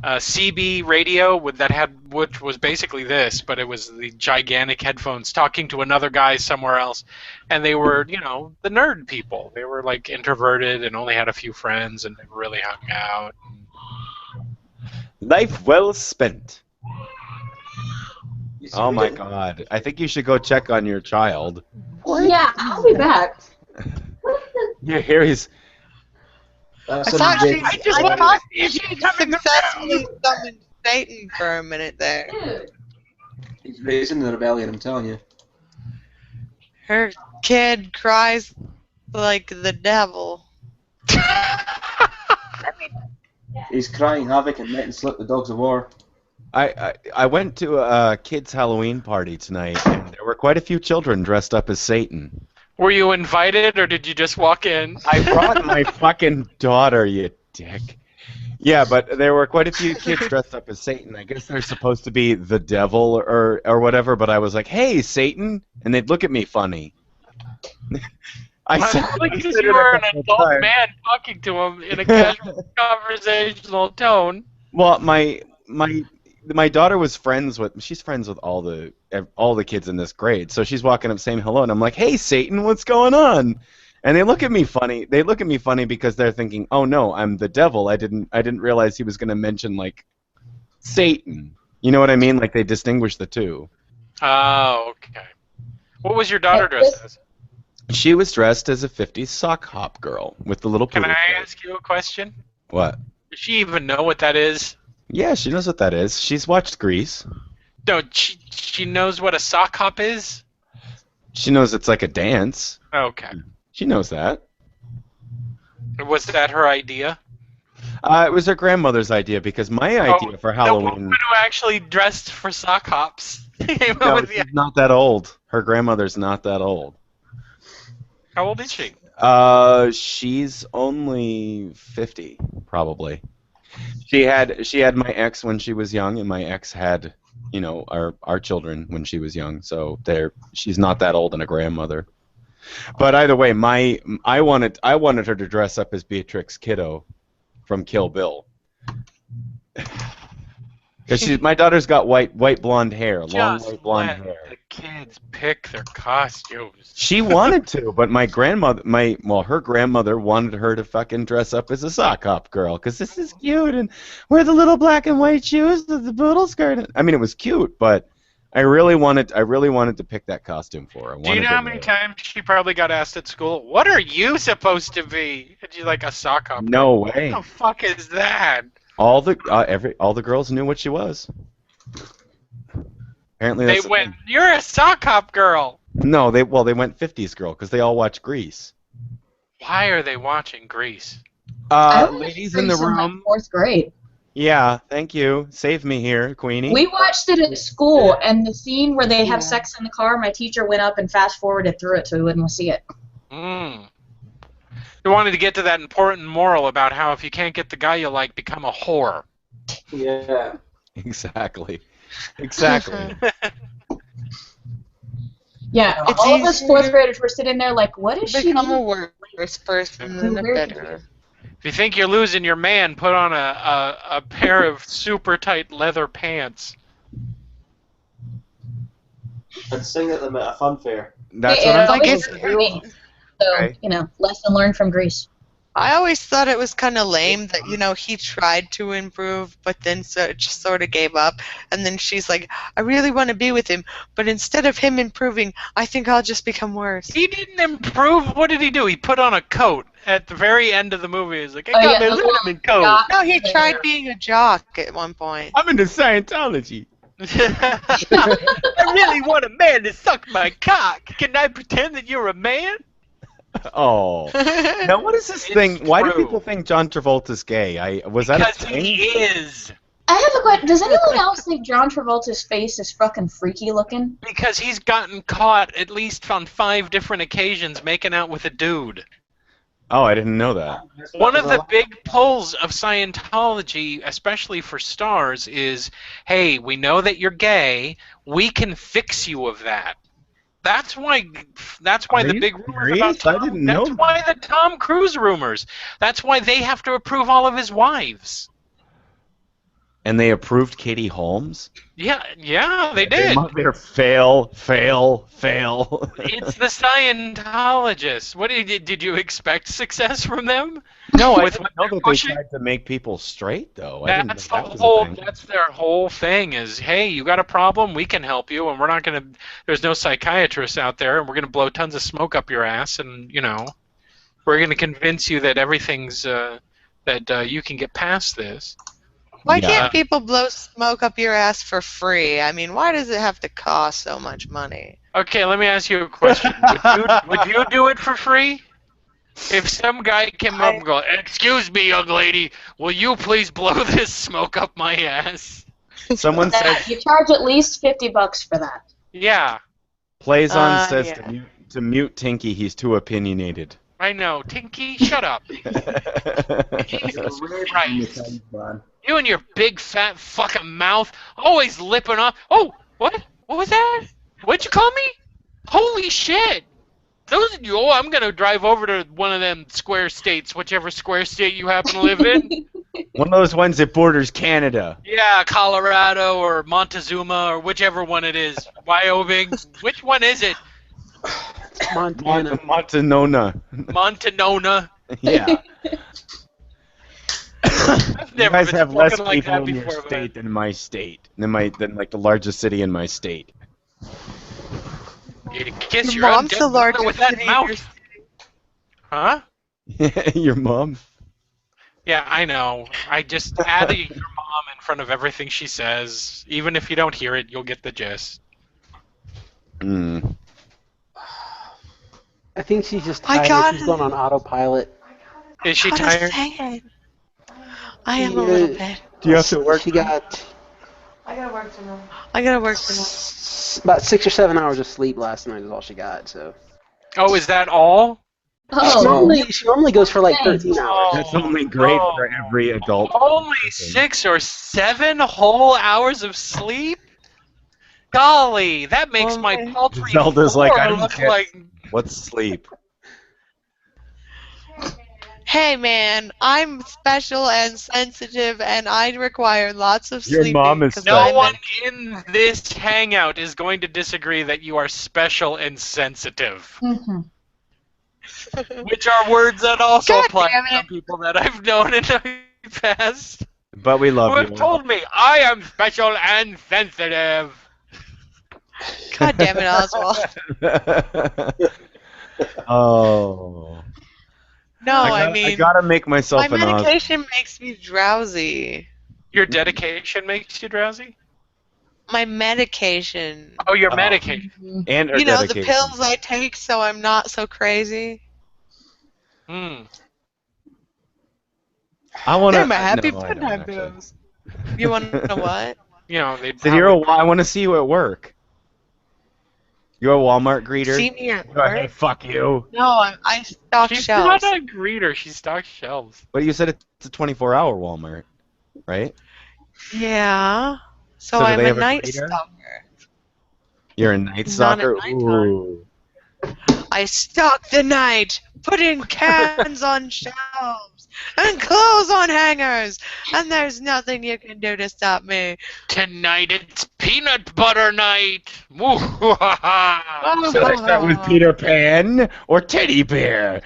Speaker 3: CB radio which was basically this, but it was the gigantic headphones talking to another guy somewhere else, and they were, the nerd people. They were like introverted and only had a few friends, and they really hung out.
Speaker 1: Life well spent.
Speaker 2: You
Speaker 1: Oh my
Speaker 2: see-
Speaker 1: God! I think you should go check on your child.
Speaker 4: Yeah, I'll be back.
Speaker 1: Yeah, here he's.
Speaker 2: That's
Speaker 5: I thought
Speaker 2: amazing.
Speaker 5: she successfully summoned Satan for a minute there.
Speaker 4: Dude.
Speaker 2: He's raising the rebellion, I'm telling you.
Speaker 5: Her kid cries like the devil.
Speaker 2: He's crying havoc and letting slip the dogs of war.
Speaker 1: I went to a kid's Halloween party tonight, and there were quite a few children dressed up as Satan.
Speaker 3: Were you invited, or did you just walk in?
Speaker 1: I brought my fucking daughter, you dick. Yeah, but there were quite a few kids dressed up as Satan. I guess they're supposed to be the devil or whatever, but I was like, hey, Satan, and they'd look at me funny.
Speaker 3: Because you were an adult man talking to him in a casual conversational tone.
Speaker 1: Well, my daughter was she's friends with all the kids in this grade, so she's walking up saying hello, and I'm like, hey, Satan, what's going on? And they look at me funny. They look at me funny because they're thinking, oh no, I'm the devil. I didn't realize he was going to mention like Satan. You know what I mean? Like they distinguish the two.
Speaker 3: Oh, okay. What was your daughter dressed as?
Speaker 1: She was dressed as a 50s sock hop girl with the little
Speaker 3: Can
Speaker 1: poodle
Speaker 3: I
Speaker 1: face.
Speaker 3: ask you a question?
Speaker 1: What?
Speaker 3: Does she even know what that is?
Speaker 1: Yeah, she knows what that is. She's watched Grease.
Speaker 3: No, she knows what a sock hop is?
Speaker 1: She knows it's like a dance.
Speaker 3: Okay.
Speaker 1: She knows that.
Speaker 3: Was that her idea?
Speaker 1: It was her grandmother's idea because my idea for
Speaker 3: The
Speaker 1: Halloween.
Speaker 3: woman who actually dressed for sock hops came up
Speaker 1: No,
Speaker 3: with the.
Speaker 1: she's not that old. Her grandmother's not that old.
Speaker 3: How old is she?
Speaker 1: She's only 50, probably. She had my ex when she was young, and my ex had, our children when she was young. So she's not that old and a grandmother. But either way, I wanted her to dress up as Beatrix Kiddo from Kill Bill. Because my daughter's got white blonde hair, long
Speaker 3: Just
Speaker 1: white blonde
Speaker 3: let
Speaker 1: hair.
Speaker 3: the kids pick their costumes.
Speaker 1: She wanted to, but her grandmother wanted her to fucking dress up as a sock hop girl because this is cute and wear the little black and white shoes with the poodle skirt. I mean, it was cute, but I really wanted to pick that costume for her.
Speaker 3: Do you know how many times she probably got asked at school, "What are you supposed to be?" And she's like, "A sock hop."
Speaker 1: No
Speaker 3: What
Speaker 1: way.
Speaker 3: the fuck is that?
Speaker 1: All the girls knew what she was. Apparently,
Speaker 3: They
Speaker 1: that's the
Speaker 3: went,
Speaker 1: thing.
Speaker 3: "You're a sock hop girl."
Speaker 1: No, they went 50s girl because they all watch Grease.
Speaker 3: Why are they watching Grease?
Speaker 4: I watched
Speaker 1: Ladies in the
Speaker 4: Grease in, like,
Speaker 1: room.
Speaker 4: 4th grade.
Speaker 1: Yeah, thank you. Save me here, Queenie.
Speaker 4: We watched it at school, and the scene where they have sex in the car, my teacher went up and fast-forwarded through it so we wouldn't see it.
Speaker 3: You wanted to get to that important moral about how if you can't get the guy you like, become a whore.
Speaker 2: Yeah.
Speaker 1: Exactly. Exactly.
Speaker 4: Yeah,
Speaker 5: It's
Speaker 4: all of us
Speaker 5: easier
Speaker 4: fourth graders were sitting there like, what does she
Speaker 5: become a
Speaker 4: mean?
Speaker 5: worse person than a better.
Speaker 3: If you think you're losing your man, put on a pair of super tight leather pants.
Speaker 2: And sing at them at a fun fair.
Speaker 1: That's
Speaker 4: Hey,
Speaker 1: what I'm
Speaker 4: it's always
Speaker 1: supposed to do.
Speaker 4: learning. So,
Speaker 1: Okay.
Speaker 4: lesson learned from Greece.
Speaker 5: I always thought it was kind of lame that, he tried to improve, but then just sort of gave up. And then she's like, I really want to be with him, but instead of him improving, I think I'll just become worse.
Speaker 3: He didn't improve. What did he do? He put on a coat at the very end of the movie. He's like, I
Speaker 4: Oh,
Speaker 3: got
Speaker 4: yeah,
Speaker 3: my
Speaker 4: the little
Speaker 3: liniment coat.
Speaker 4: dot.
Speaker 5: No, he tried being a jock at one point.
Speaker 1: I'm into Scientology.
Speaker 3: I really want a man to suck my cock. Can I pretend that you're a man?
Speaker 1: Oh. Now, what is this
Speaker 3: It's
Speaker 1: thing? Why do
Speaker 3: true.
Speaker 1: people think John Travolta's gay? Was that a
Speaker 3: Because
Speaker 1: thing?
Speaker 3: he is.
Speaker 4: I have a question. Does anyone else think John Travolta's face is fucking freaky looking?
Speaker 3: Because he's gotten caught at least on 5 different occasions making out with a dude.
Speaker 1: Oh, I didn't know that.
Speaker 3: One of the big pulls of Scientology, especially for stars, is, hey, we know that you're gay. We can fix you of that. That's why
Speaker 1: Are
Speaker 3: the
Speaker 1: you
Speaker 3: big rumors
Speaker 1: serious?
Speaker 3: about Tom.
Speaker 1: I didn't know
Speaker 3: That's why the Tom Cruise rumors. That's why they have to approve all of his wives.
Speaker 1: And they approved Katie Holmes?
Speaker 3: Yeah, they did.
Speaker 1: They're fail.
Speaker 3: It's the Scientologists. What did you expect success from them?
Speaker 1: No, I
Speaker 3: With
Speaker 1: didn't
Speaker 3: what
Speaker 1: know
Speaker 3: they're
Speaker 1: that they
Speaker 3: pushing?
Speaker 1: tried to make people straight, though. I didn't know
Speaker 3: That's
Speaker 1: that was a thing.
Speaker 3: That's their whole thing. Is, hey, you got a problem? We can help you, and we're not gonna. There's no psychiatrists out there, and we're gonna blow tons of smoke up your ass, and we're gonna convince you that everything's that you can get past this.
Speaker 5: Why
Speaker 1: Yeah.
Speaker 5: can't people blow smoke up your ass for free? I mean, why does it have to cost so much money?
Speaker 3: Okay, let me ask you a question. Would you do it for free? If some guy came up and go, "Excuse me, young lady, will you please blow this smoke up my ass?"
Speaker 1: Someone says,
Speaker 4: You charge at least $50 for that.
Speaker 3: Yeah,
Speaker 1: Playzon says
Speaker 5: yeah.
Speaker 1: to mute Tinky, he's too opinionated.
Speaker 3: I know. Tinky, shut up. Jesus Christ. You and your big fat fucking mouth, always lipping off. Oh, what? What was that? What'd you call me? Holy shit! Those of you, I'm gonna drive over to one of them square states, whichever square state you happen to live in.
Speaker 1: One of those ones that borders Canada.
Speaker 3: Yeah, Colorado or Montezuma or whichever one it is. Wyoming. Which one is it?
Speaker 7: Montana.
Speaker 1: Montanona.
Speaker 3: Montanona.
Speaker 1: Yeah.
Speaker 3: I've
Speaker 1: You
Speaker 3: never
Speaker 1: guys
Speaker 3: been
Speaker 1: have less
Speaker 3: spoken like
Speaker 1: people
Speaker 3: that
Speaker 1: in your
Speaker 3: before,
Speaker 1: state than my state. Than like the largest city in my state.
Speaker 3: You kiss
Speaker 5: Your
Speaker 3: your
Speaker 5: mom's
Speaker 3: undead
Speaker 5: the
Speaker 3: mother
Speaker 5: largest
Speaker 3: with that
Speaker 5: city in your
Speaker 3: mouth. Huh?
Speaker 1: Your mom?
Speaker 3: Yeah, I know. I just add your mom in front of everything she says. Even if you don't hear it, you'll get the gist.
Speaker 1: Mm.
Speaker 7: I think she's just
Speaker 5: I
Speaker 7: tired.
Speaker 5: got
Speaker 7: She's
Speaker 5: it.
Speaker 7: going on autopilot.
Speaker 3: Is she
Speaker 5: I was
Speaker 3: tired?
Speaker 5: saying. I am a little bit.
Speaker 1: Do you have to work?
Speaker 7: She got
Speaker 5: I gotta work tomorrow. I gotta work tomorrow.
Speaker 7: about 6 or 7 hours of sleep last night is all she got. So
Speaker 3: Oh, is that all?
Speaker 4: Oh,
Speaker 7: she normally goes for like 13 hours.
Speaker 1: That's only great
Speaker 3: Oh.
Speaker 1: for every adult.
Speaker 3: Only 6 or 7 whole hours of sleep? Golly, that makes my
Speaker 5: Okay.
Speaker 3: paltry
Speaker 1: Zelda's like, I don't
Speaker 3: look
Speaker 1: get-
Speaker 3: like...
Speaker 1: What's sleep?
Speaker 5: Hey man, I'm special and sensitive, and I require lots of
Speaker 1: Your
Speaker 5: sleeping.
Speaker 1: mom is
Speaker 5: 'cause
Speaker 3: No
Speaker 5: I'm
Speaker 3: one
Speaker 5: a-
Speaker 3: in this hangout is going to disagree that you are special and sensitive.
Speaker 4: mhm.
Speaker 3: Which are words that also
Speaker 5: God
Speaker 3: apply
Speaker 5: damn
Speaker 3: to some
Speaker 5: it.
Speaker 3: people that I've known in the past.
Speaker 1: But we
Speaker 3: Who
Speaker 1: love
Speaker 3: have
Speaker 1: you.
Speaker 3: told me I am special and sensitive.
Speaker 5: God damn it, Oswald.
Speaker 1: Oh.
Speaker 5: No,
Speaker 1: I
Speaker 5: mean,
Speaker 1: gotta make myself
Speaker 5: my
Speaker 1: an Oz.
Speaker 5: medication makes me drowsy.
Speaker 3: Your dedication makes you drowsy?
Speaker 5: My medication.
Speaker 3: Oh, your
Speaker 1: Oh.
Speaker 3: medication.
Speaker 1: And her
Speaker 5: You know, the
Speaker 1: dedication.
Speaker 5: pills I take so I'm not so crazy.
Speaker 3: Hmm.
Speaker 1: I wanna.
Speaker 5: They're my happy
Speaker 1: no, I don't,
Speaker 5: bedtime
Speaker 1: actually.
Speaker 5: pills. You want to know what?
Speaker 3: You know, they
Speaker 1: Zero, I want to see you at work. You're a Walmart greeter?
Speaker 5: See me at
Speaker 1: Go ahead,
Speaker 5: work?
Speaker 1: fuck you.
Speaker 5: No, I stock
Speaker 3: She's
Speaker 5: shelves.
Speaker 3: not a greeter. She stocks shelves.
Speaker 1: But you said it's a 24-hour Walmart, right?
Speaker 5: Yeah. So,
Speaker 1: So do
Speaker 5: I'm
Speaker 1: they
Speaker 5: a
Speaker 1: have a
Speaker 5: night
Speaker 1: greeter?
Speaker 5: stalker.
Speaker 1: You're a night
Speaker 5: Not at
Speaker 1: stalker?
Speaker 5: nighttime.
Speaker 1: Ooh.
Speaker 5: I stalk the night, putting cans on shelves and clothes on hangers, and there's nothing you can do to stop me.
Speaker 3: Tonight it's peanut butter night. Woo
Speaker 1: Should I start with Peter Pan or Teddy Bear?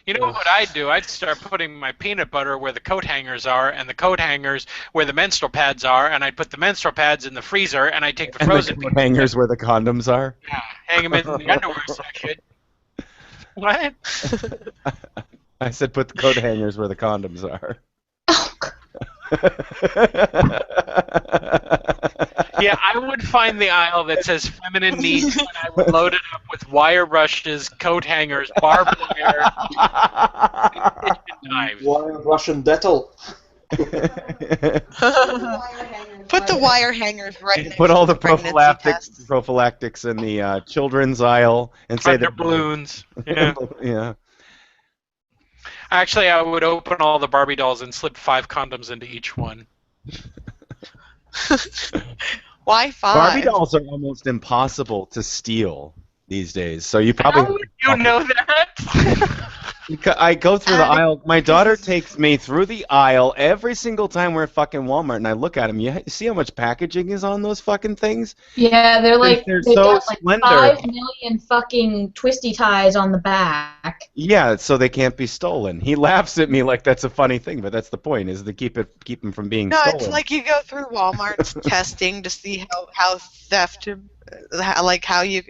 Speaker 3: You know what I'd do? I'd start putting my peanut butter where the coat hangers are, and the coat hangers where the menstrual pads are, and I'd put the menstrual pads in the freezer, and I'd take the
Speaker 1: And
Speaker 3: frozen
Speaker 1: the
Speaker 3: peanut
Speaker 1: hangers where the condoms are?
Speaker 3: Yeah, hang them in the underwear section. What?
Speaker 1: I said put the coat hangers where the condoms are.
Speaker 3: Yeah, I would find the aisle that says feminine needs, and I would load it up with wire brushes, coat hangers, barbed wire, and kitchen knives.
Speaker 2: Wire Russian Dettel.
Speaker 5: Put the wire hangers right next
Speaker 1: Put all
Speaker 5: to
Speaker 1: the
Speaker 5: pregnancy tests.
Speaker 1: prophylactics in the children's aisle and say
Speaker 3: Under
Speaker 1: that
Speaker 3: balloons. Yeah.
Speaker 1: yeah.
Speaker 3: Actually, I would open all the Barbie dolls and slip 5 condoms into each one.
Speaker 5: Why 5?
Speaker 1: Barbie dolls are almost impossible to steal these days. So you probably
Speaker 3: How would you know that?
Speaker 1: I go through the aisle. My daughter takes me through the aisle every single time we're at fucking Walmart, and I look at them. You see how much packaging is on those fucking things?
Speaker 4: Yeah, they're like
Speaker 1: They're
Speaker 4: they've
Speaker 1: so
Speaker 4: got like
Speaker 1: slender.
Speaker 4: 5 million fucking twisty ties on the back.
Speaker 1: Yeah, so they can't be stolen. He laughs at me like that's a funny thing, but that's the point: is to keep them from being
Speaker 5: No,
Speaker 1: stolen.
Speaker 5: it's like you go through Walmart's testing to see how theft, how you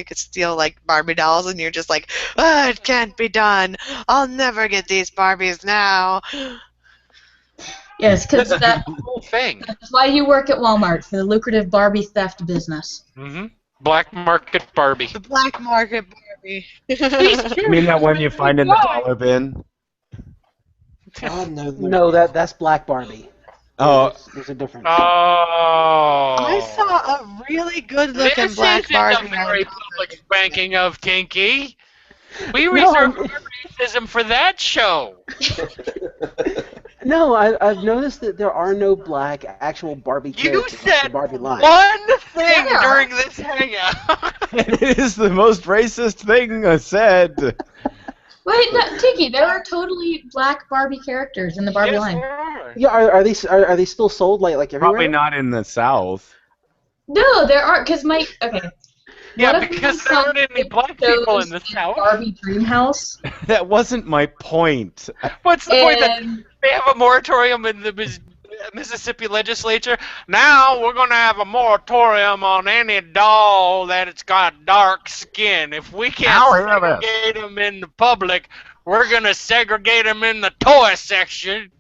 Speaker 5: could steal like Barbie dolls, and you're just like, oh, it can't be done. I'll never get these Barbies now.
Speaker 4: Yes, because
Speaker 3: The whole thing.
Speaker 4: that's why you work at Walmart, for the lucrative Barbie theft business.
Speaker 3: Mm-hmm. Black market Barbie.
Speaker 5: The black market Barbie.
Speaker 1: You mean that one you find in the dollar bin?
Speaker 7: No, that's Black Barbie.
Speaker 1: Oh,
Speaker 7: There's a difference.
Speaker 3: Oh.
Speaker 5: I saw a really good-looking
Speaker 3: This
Speaker 5: black
Speaker 3: isn't
Speaker 5: Barbie.
Speaker 3: a very public spanking of Tinky. We
Speaker 7: No,
Speaker 3: reserve racism for that show.
Speaker 7: No, I've noticed that there are no black actual Barbie
Speaker 3: You
Speaker 7: characters in the
Speaker 3: said
Speaker 7: Barbie line.
Speaker 3: one thing
Speaker 4: Yeah.
Speaker 3: during this hangout.
Speaker 1: it is the most racist thing I said.
Speaker 4: Wait, no, Tiki, there are totally black Barbie characters in the Barbie
Speaker 3: Yes,
Speaker 4: line.
Speaker 3: there are.
Speaker 7: Yeah, are they still sold like everywhere?
Speaker 1: Probably not in the South.
Speaker 4: No, there are, because okay.
Speaker 3: Yeah,
Speaker 4: What if
Speaker 3: because
Speaker 4: my
Speaker 3: there aren't
Speaker 4: son
Speaker 3: any black people in the
Speaker 4: shows
Speaker 3: South.
Speaker 4: Barbie Dreamhouse.
Speaker 1: That wasn't my point.
Speaker 3: What's the point that
Speaker 4: And
Speaker 3: they have a moratorium in the Mississippi legislature? Now we're going to have a moratorium on any doll that's got dark skin. If we can't segregate them in the public, we're going to segregate them in the toy section.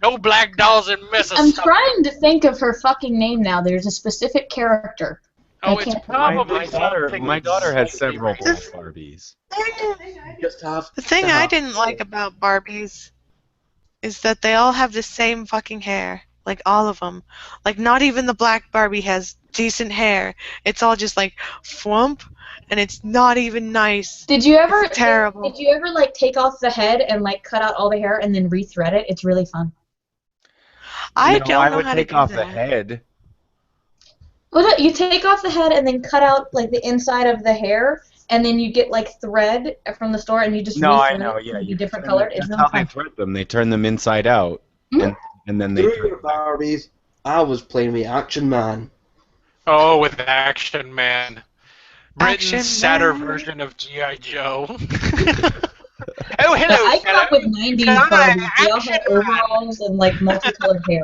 Speaker 3: No black dolls in Mississippi.
Speaker 4: I'm trying to think of her fucking name now. There's a specific character.
Speaker 3: Oh,
Speaker 4: I
Speaker 3: it's
Speaker 4: can't-
Speaker 3: probably something.
Speaker 1: My daughter has several black Barbies.
Speaker 2: Just have
Speaker 5: The thing I didn't like about Barbies is that they all have the same fucking hair. Like, all of them. Like, not even the black Barbie has decent hair. It's all just, like, flump, and it's not even nice.
Speaker 4: Did you ever
Speaker 5: It's terrible.
Speaker 4: Did you ever like take off the head and like cut out all the hair and then rethread it? It's really fun.
Speaker 5: I
Speaker 1: No,
Speaker 5: don't
Speaker 1: I
Speaker 5: know
Speaker 1: would
Speaker 5: how
Speaker 1: take
Speaker 5: to do
Speaker 1: off
Speaker 5: that.
Speaker 1: the head.
Speaker 4: Well, no, you take off the head and then cut out like the inside of the hair, and then you get like thread from the store and you just
Speaker 1: No, I
Speaker 4: rethread
Speaker 1: know.
Speaker 4: it
Speaker 1: Yeah,
Speaker 4: to be
Speaker 1: you
Speaker 4: different
Speaker 1: turn
Speaker 4: colored.
Speaker 1: them-
Speaker 4: It's
Speaker 1: That's
Speaker 4: really
Speaker 1: how they
Speaker 4: fun.
Speaker 1: thread them. They turn them inside out,
Speaker 4: Mhm.
Speaker 1: and then they.
Speaker 2: Through your Barbies. I was playing with Action Man.
Speaker 3: Oh, with Action Man. Britain's
Speaker 5: Action
Speaker 3: sadder
Speaker 5: Man.
Speaker 3: version of G.I. Joe. Oh, hello,
Speaker 4: I grew up
Speaker 3: fellow.
Speaker 4: with 90s
Speaker 3: Come on,
Speaker 4: Barbies. They all had
Speaker 3: Action Man.
Speaker 4: overalls and like multicolored hair.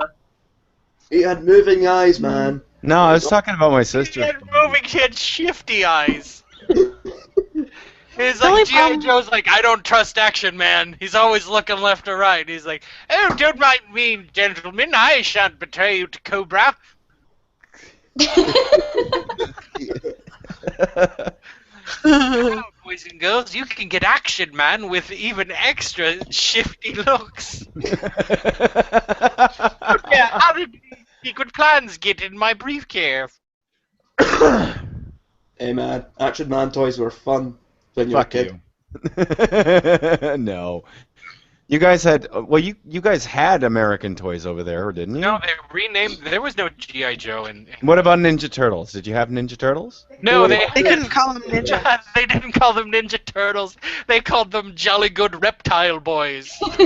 Speaker 2: He had moving eyes, man.
Speaker 1: No, I was talking about my
Speaker 3: He
Speaker 1: sister.
Speaker 3: had moving, he had shifty eyes. It's
Speaker 5: The only
Speaker 3: like G.I.
Speaker 5: problem-
Speaker 3: Joe's like, I don't trust Action Man. He's always looking left or right. He's like, oh, don't mind me, gentlemen. I shan't betray you to Cobra. Now, boys and girls, you can get Action Man with even extra shifty looks. Yeah, how did secret plans get in my briefcase?
Speaker 2: Hey, man. Action Man toys were fun when you were a
Speaker 1: Fuck
Speaker 2: kid.
Speaker 1: you. No. You guys had you guys had American toys over there, didn't you?
Speaker 3: No, they renamed. There was no GI Joe in.
Speaker 1: What about Ninja Turtles? Did you have Ninja Turtles?
Speaker 3: No,
Speaker 5: They couldn't call them ninja.
Speaker 3: They didn't call them Ninja Turtles. They called them Jolly Good Reptile Boys.
Speaker 7: I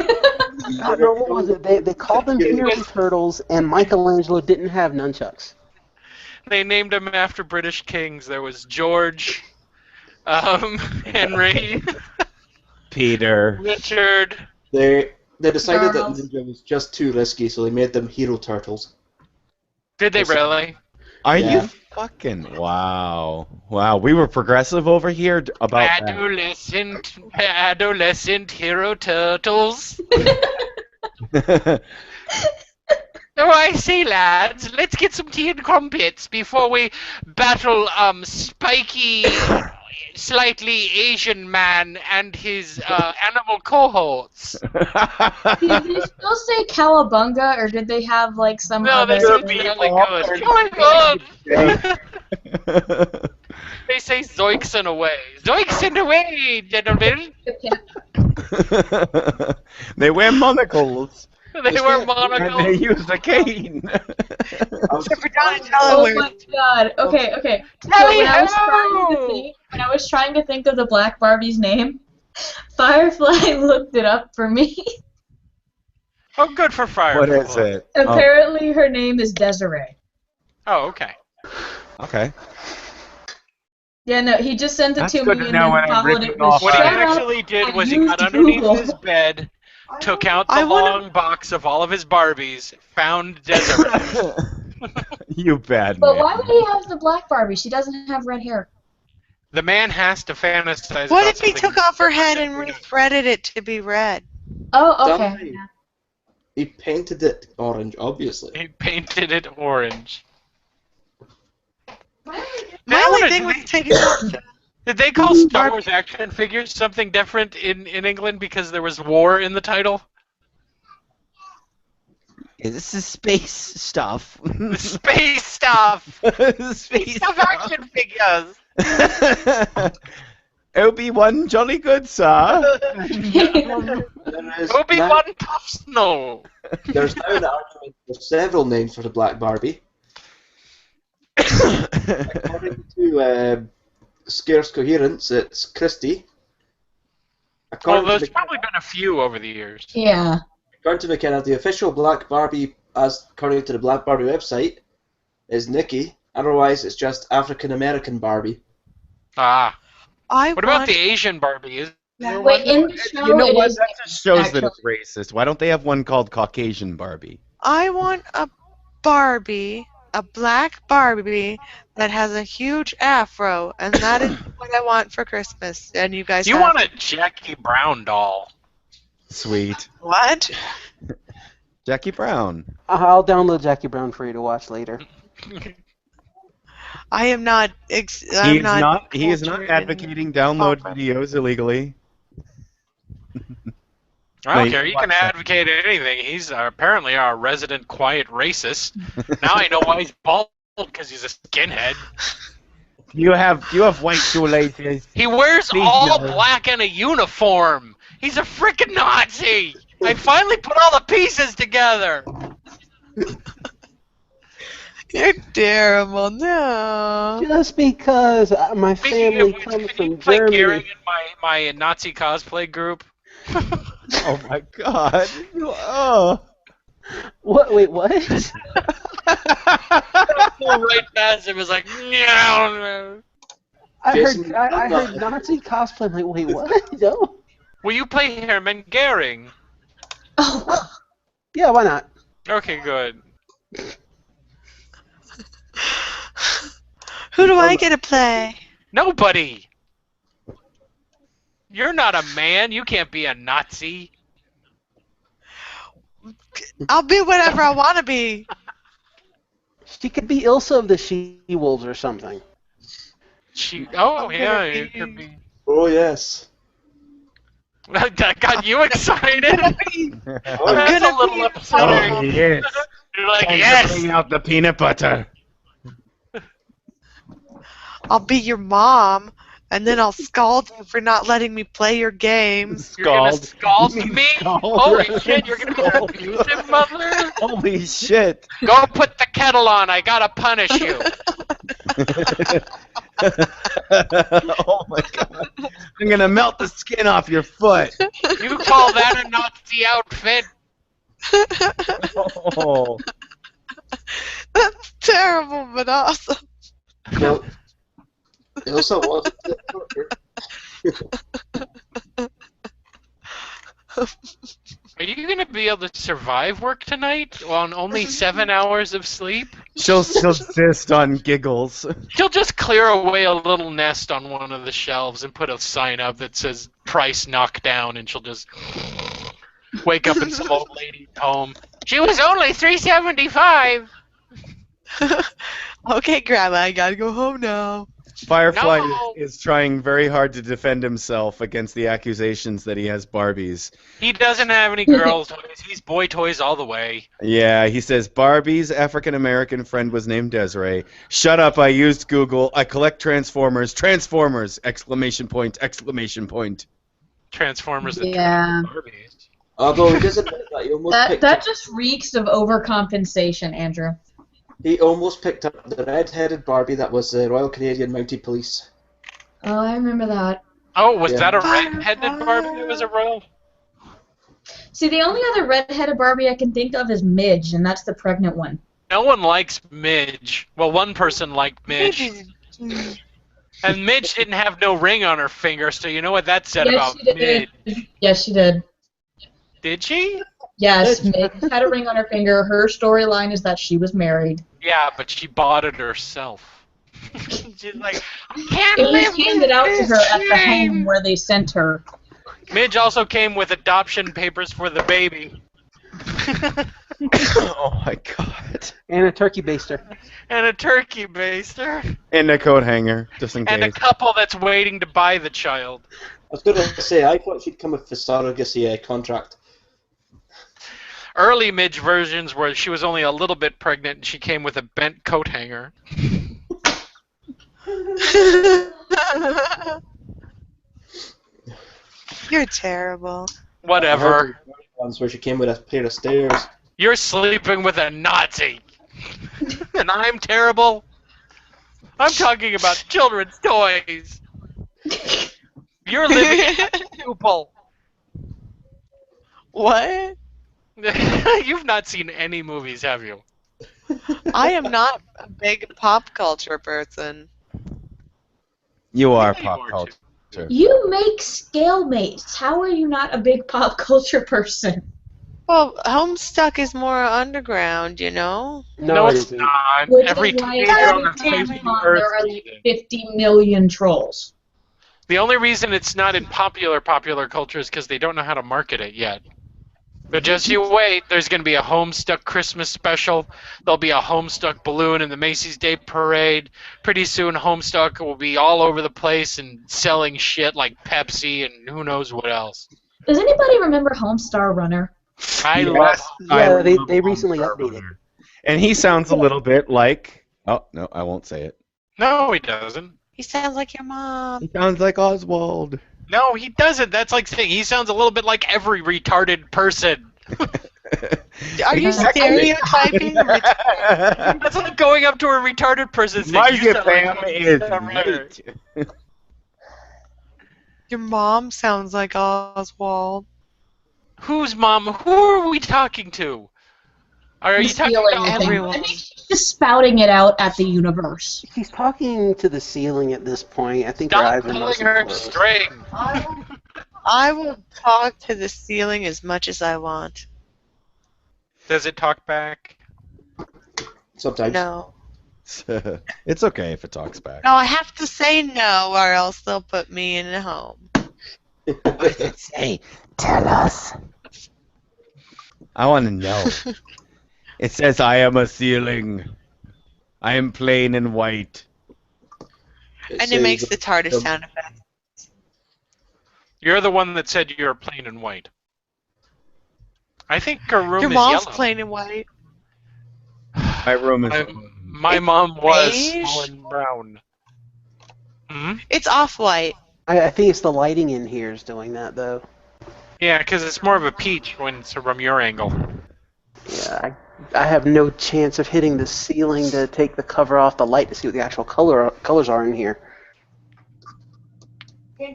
Speaker 7: don't know, what was it? They called them Hero Turtles, and Michelangelo didn't have nunchucks.
Speaker 3: They named them after British kings. There was George, Henry,
Speaker 1: Peter.
Speaker 3: Richard.
Speaker 2: They decided
Speaker 4: Charles.
Speaker 2: that Ninja was just too risky, so they made them Hero Turtles.
Speaker 3: Did they really?
Speaker 1: Are
Speaker 2: Yeah.
Speaker 1: you fucking wow? Wow, we were progressive over here about
Speaker 3: Adolescent hero turtles.
Speaker 1: that.
Speaker 3: Oh, I say, lads, let's get some tea and crumpets before we battle spiky, slightly Asian man and his animal cohorts.
Speaker 4: Did they still say cowabunga, or did they have like some
Speaker 3: No,
Speaker 4: other?
Speaker 3: this would be really good. Oh my god! They say zoiksin away. Zoiksin away, gentlemen!
Speaker 1: They wear monocles
Speaker 3: They were
Speaker 1: and
Speaker 3: monocles.
Speaker 1: they use a cane.
Speaker 5: Except for Donatello.
Speaker 4: Oh my god. Okay. So when I was trying to think of the Black Barbie's name, Firefly looked it up for me.
Speaker 3: Oh, good for Fire.
Speaker 1: What is it?
Speaker 4: Apparently her name is Desiree.
Speaker 3: Oh, okay.
Speaker 1: Okay.
Speaker 4: Yeah, no, he just sent it
Speaker 1: That's
Speaker 4: to
Speaker 1: good
Speaker 4: me
Speaker 1: to
Speaker 4: and
Speaker 1: know
Speaker 4: then
Speaker 1: when I'm
Speaker 4: followed
Speaker 1: ripping
Speaker 4: it
Speaker 1: off
Speaker 4: with
Speaker 3: What he
Speaker 4: shut up.
Speaker 3: actually did
Speaker 4: I
Speaker 3: was he
Speaker 4: used
Speaker 3: got underneath
Speaker 4: Google.
Speaker 3: his bed, took out the
Speaker 5: I wanna-
Speaker 3: long box of all of his Barbies, found Desiree.
Speaker 1: You bad
Speaker 4: But
Speaker 1: man.
Speaker 4: why would he have the Black Barbie? She doesn't have red hair.
Speaker 3: The man has to fantasize
Speaker 5: What
Speaker 3: about
Speaker 5: if he
Speaker 3: something
Speaker 5: took off her head and rethreaded it to be red?
Speaker 4: Oh, okay.
Speaker 2: Dummy. He painted it orange, obviously.
Speaker 3: He painted it orange.
Speaker 5: My
Speaker 3: Now,
Speaker 5: only
Speaker 3: what
Speaker 5: thing
Speaker 3: did
Speaker 5: was
Speaker 3: they-
Speaker 5: taking off.
Speaker 3: Did they call Star Wars action figures something different in England because there was war in the title?
Speaker 1: This is space stuff.
Speaker 3: The space stuff!
Speaker 1: Space
Speaker 3: Stuff action figures!
Speaker 1: Obi-Wan jolly good, sir.
Speaker 2: There is
Speaker 3: Obi-Wan Puff Snow!
Speaker 2: There's now an argument for several names for the Black Barbie. According to Scarce Coherence, it's Christie.
Speaker 3: Oh,
Speaker 2: According,
Speaker 3: there's
Speaker 2: to,
Speaker 3: probably been a few over the years.
Speaker 4: Yeah.
Speaker 2: according to McKenna, the official Black Barbie, as according to the Black Barbie website, is Nikki. Otherwise, it's just African American Barbie.
Speaker 3: Ah.
Speaker 5: I
Speaker 3: What about
Speaker 5: want
Speaker 3: the Asian Barbie? Is there
Speaker 4: Wait,
Speaker 3: one?
Speaker 4: in the show,
Speaker 1: You know
Speaker 4: it
Speaker 1: what?
Speaker 4: is
Speaker 1: That just shows that it's
Speaker 4: actually-
Speaker 1: racist. Why don't they have one called Caucasian Barbie?
Speaker 5: I want a Barbie, a black Barbie that has a huge afro, and that is what I want for Christmas. And you guys
Speaker 3: You
Speaker 5: have
Speaker 3: want a Jackie Brown doll.
Speaker 1: Sweet.
Speaker 5: what?
Speaker 1: Jackie Brown.
Speaker 7: I'll download Jackie Brown for you to watch later.
Speaker 5: I am not.
Speaker 1: He is not
Speaker 5: cultured
Speaker 1: advocating download
Speaker 5: Opera.
Speaker 1: videos illegally.
Speaker 3: I don't
Speaker 1: No,
Speaker 3: care.
Speaker 1: you
Speaker 3: You can
Speaker 1: watch that.
Speaker 3: advocate anything. He's apparently our resident quiet racist. Now I know why he's bald, because he's a skinhead.
Speaker 1: You have white shoelaces.
Speaker 3: He wears
Speaker 1: Please,
Speaker 3: all
Speaker 1: no.
Speaker 3: black in a uniform. He's a freaking Nazi. I finally put all the pieces together.
Speaker 5: You're terrible. No.
Speaker 7: Just because my
Speaker 3: Speaking
Speaker 7: family
Speaker 3: of which,
Speaker 7: comes
Speaker 3: can you
Speaker 7: from
Speaker 3: play Gary
Speaker 7: Germany.
Speaker 3: in my Nazi cosplay group?
Speaker 1: Oh my god. Oh.
Speaker 7: What? Wait, what?
Speaker 3: Pull right past him. Is like, no.
Speaker 2: Jason,
Speaker 7: I heard Nazi cosplay. I'm like, wait, what? No.
Speaker 3: Will you play Herman Goering?
Speaker 4: Oh,
Speaker 7: Yeah, why not?
Speaker 3: Okay, good.
Speaker 5: Who do I get to play?
Speaker 3: Nobody. You're not a man. You can't be a Nazi.
Speaker 5: I'll be whatever I want to be.
Speaker 7: She could be Ilsa of the She-Wolves or something.
Speaker 3: Oh,
Speaker 5: I'm
Speaker 3: yeah,
Speaker 5: gonna
Speaker 3: it
Speaker 5: be-
Speaker 3: could be.
Speaker 2: Oh, yes.
Speaker 3: That got you excited?
Speaker 2: Oh,
Speaker 3: That's
Speaker 5: gonna
Speaker 3: a little
Speaker 5: be-
Speaker 3: upsetting.
Speaker 1: yes.
Speaker 3: You're like,
Speaker 1: Time to
Speaker 3: yes!
Speaker 1: bring out the peanut butter.
Speaker 5: I'll be your mom, and then I'll scald you for not letting me play your games.
Speaker 3: You're gonna
Speaker 1: Scald?
Speaker 3: scald
Speaker 1: You mean
Speaker 3: me?
Speaker 1: scald
Speaker 3: Holy
Speaker 1: rather
Speaker 3: shit,
Speaker 1: than
Speaker 3: you're gonna be
Speaker 1: scold?
Speaker 3: an abusive mother?
Speaker 1: Holy shit.
Speaker 3: Go put the kettle on, I gotta punish you.
Speaker 1: Oh my god. I'm gonna melt the skin off your foot.
Speaker 3: You call that a Nazi outfit?
Speaker 1: Oh.
Speaker 5: That's terrible, but awesome.
Speaker 2: Well, it also was.
Speaker 3: Are you gonna be able to survive work tonight on only 7 hours of sleep?
Speaker 1: She'll subsist on giggles.
Speaker 3: She'll just clear away a little nest on one of the shelves and put a sign up that says price knocked down, and she'll just wake up in some old lady's home. She was only $3.75.
Speaker 5: Okay, Grandma, I gotta go home now.
Speaker 1: Firefly
Speaker 3: No.
Speaker 1: is trying very hard to defend himself against the accusations that he has Barbies.
Speaker 3: He doesn't have any girls' toys. He's boy toys all the way.
Speaker 1: Yeah, he says Barbie's African-American friend was named Desiree. Shut up, I used Google. I collect Transformers. Transformers! Exclamation point, exclamation point.
Speaker 3: Transformers and
Speaker 4: Yeah.
Speaker 3: Barbies.
Speaker 2: Although he does admit that he almost picked
Speaker 4: That
Speaker 2: up,
Speaker 4: just reeks of overcompensation, Andrew.
Speaker 2: he almost picked up the red-headed Barbie that was the Royal Canadian Mounted Police.
Speaker 4: Oh, I remember that.
Speaker 3: Oh, was
Speaker 2: Yeah.
Speaker 3: that a red-headed Barbie that was a royal?
Speaker 4: See, the only other red-headed Barbie I can think of is Midge, and that's the pregnant one.
Speaker 3: No one likes Midge. Well, one person liked Midge. And Midge didn't have no ring on her finger, so you know what that said
Speaker 4: Yes,
Speaker 3: about
Speaker 4: she did.
Speaker 3: Midge.
Speaker 4: Yes, she did.
Speaker 3: Did she?
Speaker 4: Yes, Midge had a ring on her finger. Her storyline is that she was married.
Speaker 3: Yeah, but she bought it herself. She's like, I can't
Speaker 4: It was
Speaker 3: live
Speaker 4: handed out to
Speaker 3: with
Speaker 4: her
Speaker 3: this
Speaker 4: at the
Speaker 3: shame.
Speaker 4: home where they sent her.
Speaker 3: Midge also came with adoption papers for the baby.
Speaker 1: Oh my god.
Speaker 7: And a turkey baster.
Speaker 3: And a turkey baster.
Speaker 1: And a coat hanger, just in
Speaker 3: And a
Speaker 1: case.
Speaker 3: couple that's waiting to buy the child.
Speaker 2: I was going to say, I thought she'd come with the surrogacy contract.
Speaker 3: Early Midge versions where she was only a little bit pregnant and she came with a bent coat hanger.
Speaker 5: You're terrible.
Speaker 3: Whatever.
Speaker 2: Ones where she came with a pair of stairs.
Speaker 3: You're sleeping with a Nazi. And I'm terrible. I'm talking about children's toys. You're living in a pupil.
Speaker 5: What?
Speaker 3: You've not seen any movies, have you?
Speaker 5: I am not a big pop culture person.
Speaker 1: You are
Speaker 3: Yeah, you
Speaker 1: pop
Speaker 3: are
Speaker 1: culture.
Speaker 4: You make scale mates. How are you not a big pop culture person?
Speaker 5: Well, Homestuck is more underground, you know?
Speaker 3: No,
Speaker 7: it
Speaker 3: it's
Speaker 7: isn't.
Speaker 3: not.
Speaker 4: Which
Speaker 3: Every
Speaker 4: is why
Speaker 3: teenager on the
Speaker 4: every
Speaker 3: face of the
Speaker 4: Comic-Con
Speaker 3: earth
Speaker 4: there are
Speaker 3: sees
Speaker 4: like
Speaker 3: it.
Speaker 4: 50 million trolls.
Speaker 3: The only reason it's not in popular culture is because they don't know how to market it yet. But just you wait, there's going to be a Homestuck Christmas special. There'll be a Homestuck balloon in the Macy's Day Parade. Pretty soon, Homestuck will be all over the place and selling shit like Pepsi and who knows what else.
Speaker 4: Does anybody remember Homestar Runner?
Speaker 3: I
Speaker 1: Yes,
Speaker 3: love.
Speaker 1: I
Speaker 7: Yeah, they
Speaker 1: love
Speaker 7: recently
Speaker 1: Homestar
Speaker 7: updated.
Speaker 1: Runner. And he sounds a little bit like... Oh, no, I won't say it.
Speaker 3: No, he doesn't.
Speaker 5: He sounds like your mom.
Speaker 1: He sounds like Oswald.
Speaker 3: No, he doesn't. That's like saying he sounds a little bit like every retarded person.
Speaker 5: Are you stereotyping?
Speaker 3: That's like going up to a retarded person and saying, "You sound
Speaker 1: Marzipan
Speaker 3: like
Speaker 1: is
Speaker 3: a runner."
Speaker 1: meat.
Speaker 5: Your mom sounds like Oswald.
Speaker 3: Whose mom? Who are we talking to? Are you talking
Speaker 4: Stealing
Speaker 3: about
Speaker 4: things.
Speaker 5: everyone?
Speaker 4: I think she's just spouting it out at the universe.
Speaker 7: She's talking to the ceiling at this point. I think her
Speaker 3: Stop
Speaker 7: eyes are
Speaker 3: pulling
Speaker 7: mostly
Speaker 3: her
Speaker 7: closed.
Speaker 3: string.
Speaker 5: I will talk to the ceiling as much as I want.
Speaker 3: Does it talk back?
Speaker 2: Sometimes.
Speaker 5: No.
Speaker 1: It's okay if it talks back.
Speaker 5: No, I have to say no, or else they'll put me in a home.
Speaker 1: Say, tell us. I want to know. It says, I am a ceiling. I am plain and white.
Speaker 5: And it
Speaker 2: says
Speaker 5: makes the TARDIS
Speaker 2: the-
Speaker 5: sound effect.
Speaker 3: You're the one that said you're plain and white. I think her room
Speaker 5: Your
Speaker 3: is
Speaker 5: mom's
Speaker 3: yellow.
Speaker 5: plain and white.
Speaker 1: My room is...
Speaker 3: My mom was
Speaker 5: beige?
Speaker 3: small and brown. Hmm?
Speaker 5: It's off-white.
Speaker 7: I think it's the lighting in here is doing that, though.
Speaker 3: Yeah, because it's more of a peach when it's from your angle.
Speaker 7: Yeah, I have no chance of hitting the ceiling to take the cover off the light to see what the actual colors are in here.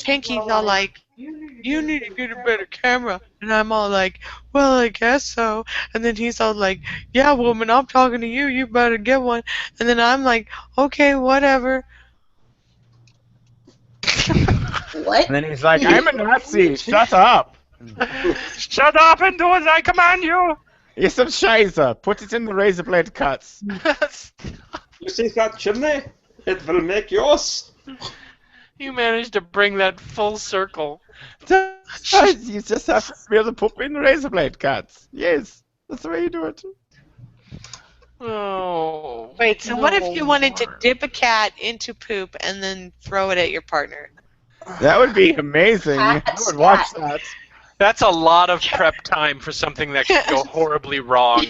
Speaker 5: Pinky's all like, you need to get a better camera. And I'm all like, well, I guess so. And then he's all like, yeah, woman, I'm talking to you. You better get one. And then I'm like, okay, whatever.
Speaker 4: What?
Speaker 1: And then he's like, I'm a Nazi. Shut up.
Speaker 3: Shut up and do as I command you!
Speaker 1: You're some Scheiße. Put it in the razor blade cuts.
Speaker 2: You see that chimney? It will make yours.
Speaker 3: You managed to bring that full circle.
Speaker 1: You just have to smear the poop in the razor blade cuts. Yes, that's the way you do it.
Speaker 3: Oh.
Speaker 5: Wait, so what if you wanted to dip a cat into poop and then throw it at your partner?
Speaker 1: That would be amazing. I would watch that.
Speaker 3: That's a lot of prep time for something that could go horribly wrong.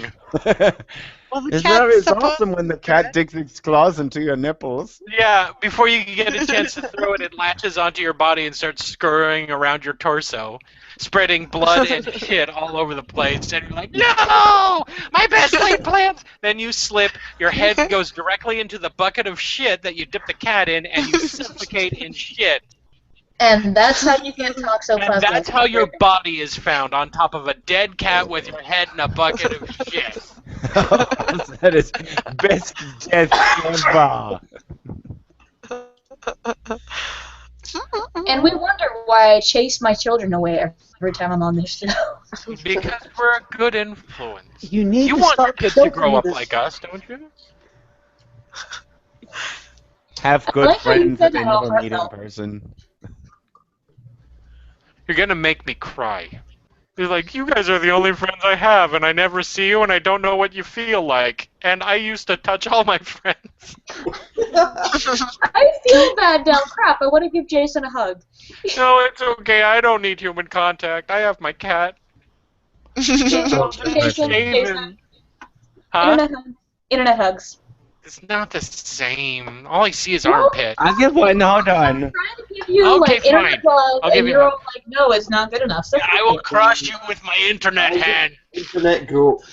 Speaker 5: Well, the
Speaker 1: It's
Speaker 5: cat's
Speaker 1: always
Speaker 5: supposed
Speaker 1: awesome when the cat digs its claws into your nipples.
Speaker 3: Yeah, before you can get a chance to throw it, it latches onto your body and starts scurrying around your torso, spreading blood and shit all over the place. And you're like, no! My best laid plans! Then you slip, your head goes directly into the bucket of shit that you dip the cat in, and you suffocate in shit.
Speaker 4: And that's how you get
Speaker 3: And
Speaker 4: toxoplasma.
Speaker 3: that's how your body is found, on top of a dead cat with your head in a bucket of shit.
Speaker 1: That is best death ever.
Speaker 4: And we wonder why I chase my children away every time I'm on this show.
Speaker 3: Because we're a good influence.
Speaker 7: You need
Speaker 3: You
Speaker 7: to
Speaker 3: want your
Speaker 7: stop
Speaker 3: kids to
Speaker 7: choking
Speaker 3: grow up
Speaker 7: this.
Speaker 3: like us, don't you?
Speaker 1: Have
Speaker 4: I
Speaker 1: good
Speaker 4: like how you
Speaker 1: friends
Speaker 4: said
Speaker 1: that they
Speaker 4: that all
Speaker 1: never meet in
Speaker 4: heartfelt.
Speaker 1: person.
Speaker 3: You're gonna make me cry. You're like, you guys are the only friends I have, and I never see you, and I don't know what you feel like. And I used to touch all my friends.
Speaker 4: I feel bad now. Crap, I want to give Jason a hug.
Speaker 3: No, it's okay. I don't need human contact. I have my cat.
Speaker 4: Jason,
Speaker 3: Jason. Huh?
Speaker 4: Internet hugs.
Speaker 3: It's not the same. All I see is armpit.
Speaker 1: I'll give one. Hold
Speaker 4: I'm
Speaker 1: on.
Speaker 4: trying to give you
Speaker 3: Okay,
Speaker 4: like internet
Speaker 3: fine.
Speaker 4: love,
Speaker 3: I'll give
Speaker 4: and
Speaker 3: you
Speaker 4: you're
Speaker 3: a
Speaker 4: all like, no, it's not good enough. So
Speaker 3: I will crush you with my internet hand.
Speaker 2: Internet growth.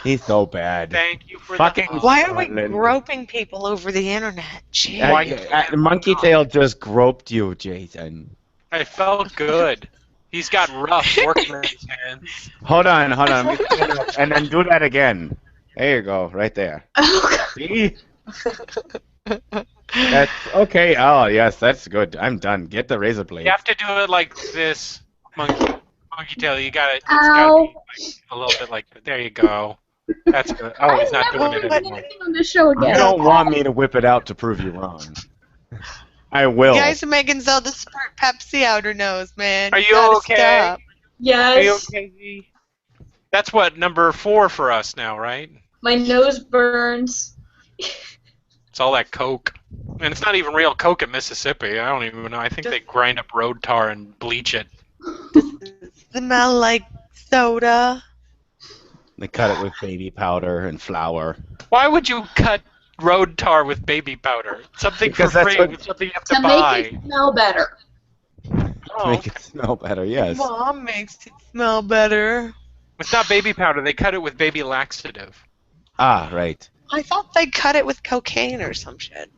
Speaker 1: He's so bad.
Speaker 3: Thank you for
Speaker 1: Fucking-
Speaker 3: the
Speaker 5: Why are we
Speaker 1: Scotland.
Speaker 5: groping people over the internet? Jeez.
Speaker 1: Monkey Tail just groped you, Jason.
Speaker 3: I felt good. He's got rough workman's hands.
Speaker 1: Hold on. And then do that again. There you go, right there. See? That's okay. Oh, yes, that's good. I'm done. Get the razor blade.
Speaker 3: You have to do it like this, monkey tail. You got it. It's
Speaker 4: Ow.
Speaker 3: got to be like, a little bit like that. There you go. That's good. Oh, he's not doing it
Speaker 4: never
Speaker 3: anymore.
Speaker 4: anything on this show
Speaker 1: You
Speaker 4: again.
Speaker 1: don't want me to whip it out to prove you wrong. I will.
Speaker 5: You guys are making Zelda squirt Pepsi out her nose, man.
Speaker 3: Are you
Speaker 5: gotta
Speaker 3: okay?
Speaker 5: Stop.
Speaker 3: Are you
Speaker 4: Yes,
Speaker 3: okay, Z? That's what, number 4 for us now, right?
Speaker 4: my nose burns.
Speaker 3: It's all that coke. And it's not even real coke in Mississippi. I don't even know. I think they grind up road tar and bleach it.
Speaker 5: Smell like soda.
Speaker 1: They cut it with baby powder and flour.
Speaker 3: Why would you cut road tar with baby powder? Something
Speaker 1: Because
Speaker 3: for
Speaker 1: that's
Speaker 3: free,
Speaker 1: what-
Speaker 3: something you have
Speaker 4: To
Speaker 3: to
Speaker 4: make
Speaker 3: buy.
Speaker 4: it smell better.
Speaker 1: To
Speaker 3: Oh,
Speaker 1: make it smell better, yes.
Speaker 5: Mom makes it smell better.
Speaker 3: it's not baby powder. They cut it with baby laxative.
Speaker 1: Ah, right.
Speaker 5: I thought they cut it with cocaine or some shit.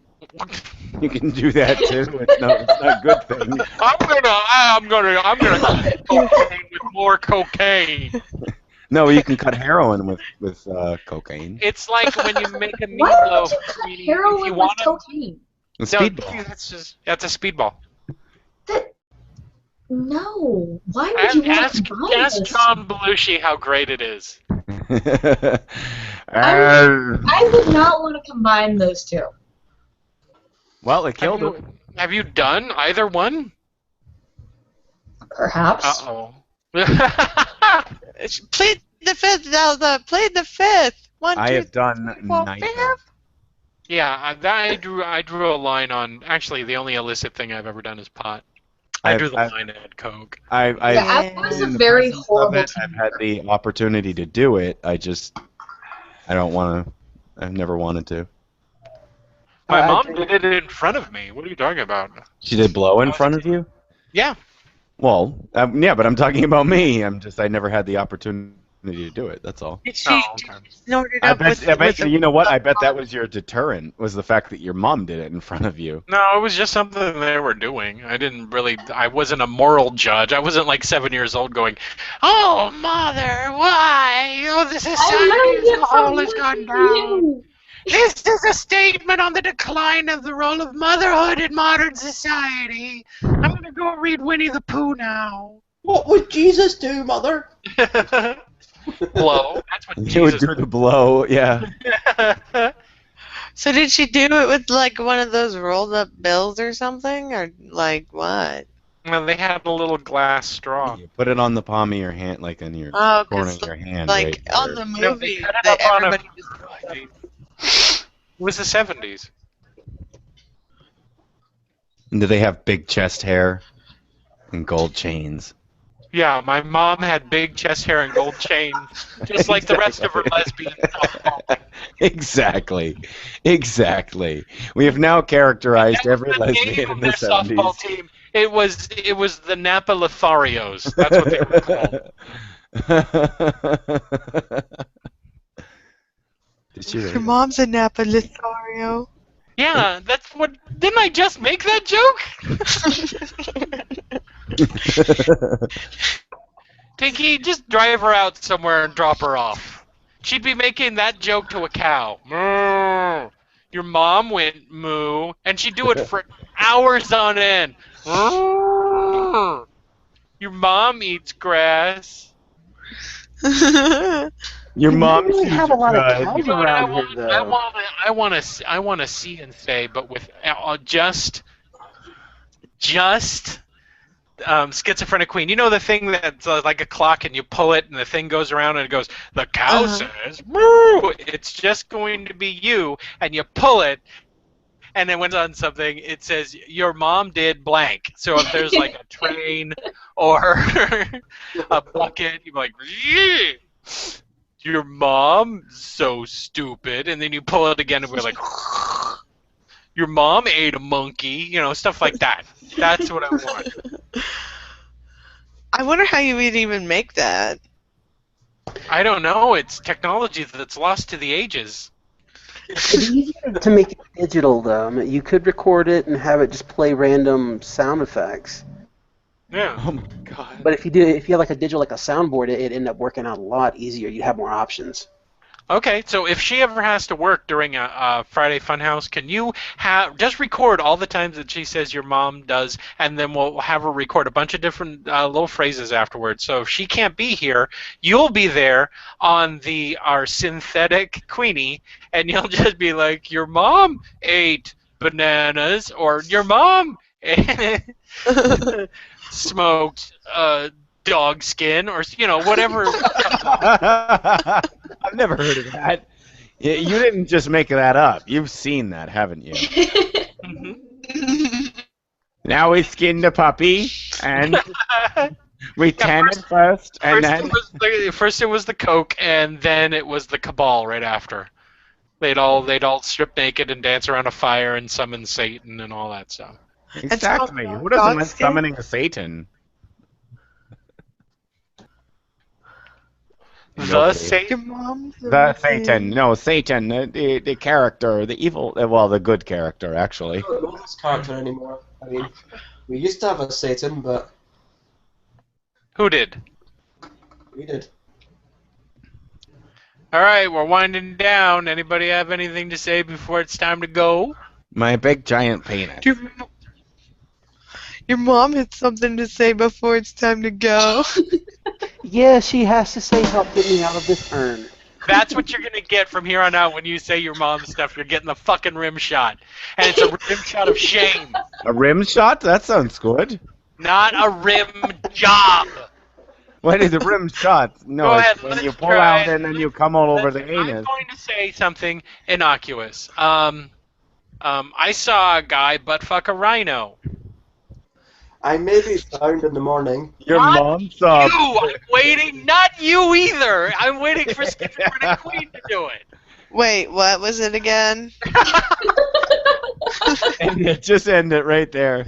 Speaker 1: You can do that too. It's not a good thing.
Speaker 3: I'm gonna cut cocaine with more cocaine.
Speaker 1: No, you can cut heroin with cocaine.
Speaker 3: It's like when you make a
Speaker 4: Why
Speaker 3: meatloaf.
Speaker 4: would you cut
Speaker 3: if
Speaker 4: heroin
Speaker 3: you
Speaker 4: with
Speaker 3: want
Speaker 4: cocaine?
Speaker 1: A
Speaker 3: No,
Speaker 1: speedball.
Speaker 3: that's a speedball.
Speaker 4: No. Why would you want to combine
Speaker 3: Ask
Speaker 4: this?
Speaker 3: John Belushi how great it is.
Speaker 4: I would not want to combine those two.
Speaker 1: Well, it killed him.
Speaker 3: Have you done either one?
Speaker 4: Perhaps.
Speaker 3: Uh-oh.
Speaker 5: Plead the fifth, Zelda. Plead the fifth. 1, 2,
Speaker 1: I have done
Speaker 5: 3, 4,
Speaker 1: neither.
Speaker 5: 5.
Speaker 3: Yeah, I drew a line on. Actually, the only illicit thing I've ever done is pot. I drew the line at coke.
Speaker 1: I
Speaker 4: was a
Speaker 1: in the
Speaker 4: very
Speaker 1: presence of
Speaker 4: horrible
Speaker 1: it, I've had the opportunity to do it. I don't want to. I've never wanted to.
Speaker 3: My mom did it in front of me. What are you talking about?
Speaker 1: She did blow in front of you?
Speaker 3: Yeah.
Speaker 1: Well, yeah, but I'm talking about me. I never had the opportunity to do it. That's all.
Speaker 5: Did she
Speaker 3: Oh, okay.
Speaker 5: snort it
Speaker 1: I
Speaker 5: up
Speaker 1: bet,
Speaker 5: with
Speaker 1: you know what? I bet that was your deterrent, was the fact that your mom did it in front of you.
Speaker 3: No, it was just something they were doing. I wasn't a moral judge. I wasn't like 7 years old going, "Oh, mother, why? Oh, the society as a whole has gone down. This is a statement on the decline of the role of motherhood in modern society. I'm going to go read Winnie the Pooh now."
Speaker 7: What would Jesus do, Mother?
Speaker 3: Blow. That's what
Speaker 1: She would
Speaker 3: Jesus
Speaker 1: do the blow, yeah.
Speaker 5: So did she do it with like one of those rolled up bills or something, or like what?
Speaker 3: Well, they had a little glass straw.
Speaker 1: You put it on the palm of your hand, like on your
Speaker 5: Oh,
Speaker 1: corner
Speaker 5: 'cause
Speaker 1: of your hand.
Speaker 5: like
Speaker 1: right
Speaker 5: on
Speaker 1: there.
Speaker 5: the
Speaker 3: No,
Speaker 5: movie,
Speaker 3: they cut it
Speaker 5: that
Speaker 3: up on a-
Speaker 5: everybody just
Speaker 3: It was the 70s.
Speaker 1: And do they have big chest hair and gold chains?
Speaker 3: Yeah, my mom had big chest hair and gold chains, just like the rest of her lesbian softball.
Speaker 1: Exactly. We have now characterized
Speaker 3: That was
Speaker 1: every
Speaker 3: the name
Speaker 1: lesbian
Speaker 3: of
Speaker 1: in the
Speaker 3: their softball
Speaker 1: 70s.
Speaker 3: team. It was the Napa Lotharios. That's what they were called.
Speaker 1: Did she
Speaker 5: Your
Speaker 1: really?
Speaker 5: mom's a Napa Lothario.
Speaker 3: Yeah, that's what. Didn't I just make that joke? Tinky, just drive her out somewhere and drop her off. She'd be making that joke to a cow. Moo. Your mom went moo, and she'd do it for hours on end. Moo. Your mom eats grass.
Speaker 1: Your mom
Speaker 7: really
Speaker 1: sees
Speaker 7: have a lot of
Speaker 1: good.
Speaker 7: cows
Speaker 3: You know what
Speaker 7: around here, though.
Speaker 3: I want to say, but with just schizophrenic queen. You know the thing that's like a clock, and you pull it, and the thing goes around, and it goes. The cow says, "Moo." It's just going to be you, and you pull it, and then when it's on something, it says your mom did blank. So if there's like a train or a bucket, you're like, yeah. Your mom so stupid, and then you pull it again, and we're like, your mom ate a monkey, stuff like that. That's what I want.
Speaker 5: I wonder how you would even make that.
Speaker 3: I don't know. It's technology that's lost to the ages.
Speaker 7: It's easier to make it digital, though. I mean, you could record it and have it just play random sound effects.
Speaker 3: Yeah.
Speaker 1: Oh my god.
Speaker 7: But if you have like a digital, like a soundboard, it'd end up working out a lot easier. You'd have more options.
Speaker 3: Okay, so if she ever has to work during a Friday Funhouse, can you just record all the times that she says your mom does, and then we'll have her record a bunch of different little phrases afterwards. So if she can't be here, you'll be there on our synthetic Queenie, and you'll just be like, your mom ate bananas, or your mom smoked dog skin, or whatever.
Speaker 1: I've never heard of that. You didn't just make that up. You've seen that, haven't you?
Speaker 3: Mhm.
Speaker 1: Now we skinned a puppy, and we tan it first, and then...
Speaker 3: First it was the Coke, and then it was the Cabal right after. They'd all strip naked and dance around a fire and summon Satan and all that stuff.
Speaker 1: Exactly. Who doesn't like summoning a Satan?
Speaker 3: The Satan?
Speaker 5: Your mom's
Speaker 1: The Satan. No, Satan. The character. The evil... Well, the good character, actually.
Speaker 2: I don't know this character anymore. I mean, we used to have a Satan, but
Speaker 3: Who did?
Speaker 2: we did.
Speaker 3: All right, we're winding down. Anybody have anything to say before it's time to go?
Speaker 1: My big giant penis.
Speaker 5: Your mom had something to say before it's time to go.
Speaker 7: Yeah, she has to say, help get me out of this urn.
Speaker 3: That's what you're gonna get from here on out when you say your mom's stuff. You're getting the fucking rim shot, and it's a rim shot of shame,
Speaker 1: A rim shot? That sounds good.
Speaker 3: not a rim job.
Speaker 1: What is a rim shot? No,
Speaker 3: Go
Speaker 1: it's
Speaker 3: ahead,
Speaker 1: when
Speaker 3: let's
Speaker 1: you pull
Speaker 3: try
Speaker 1: out
Speaker 3: it.
Speaker 1: and then you come all over the
Speaker 3: I'm
Speaker 1: anus.
Speaker 3: going to say something innocuous. I saw a guy butt fuck a rhino.
Speaker 2: I may be found in the morning.
Speaker 1: Your
Speaker 3: Not
Speaker 1: mom saw.
Speaker 3: You, I'm waiting. Not you either. I'm waiting for Schizophrenic Queen to do it.
Speaker 5: Wait, what was it again?
Speaker 1: End it. Just end it right there.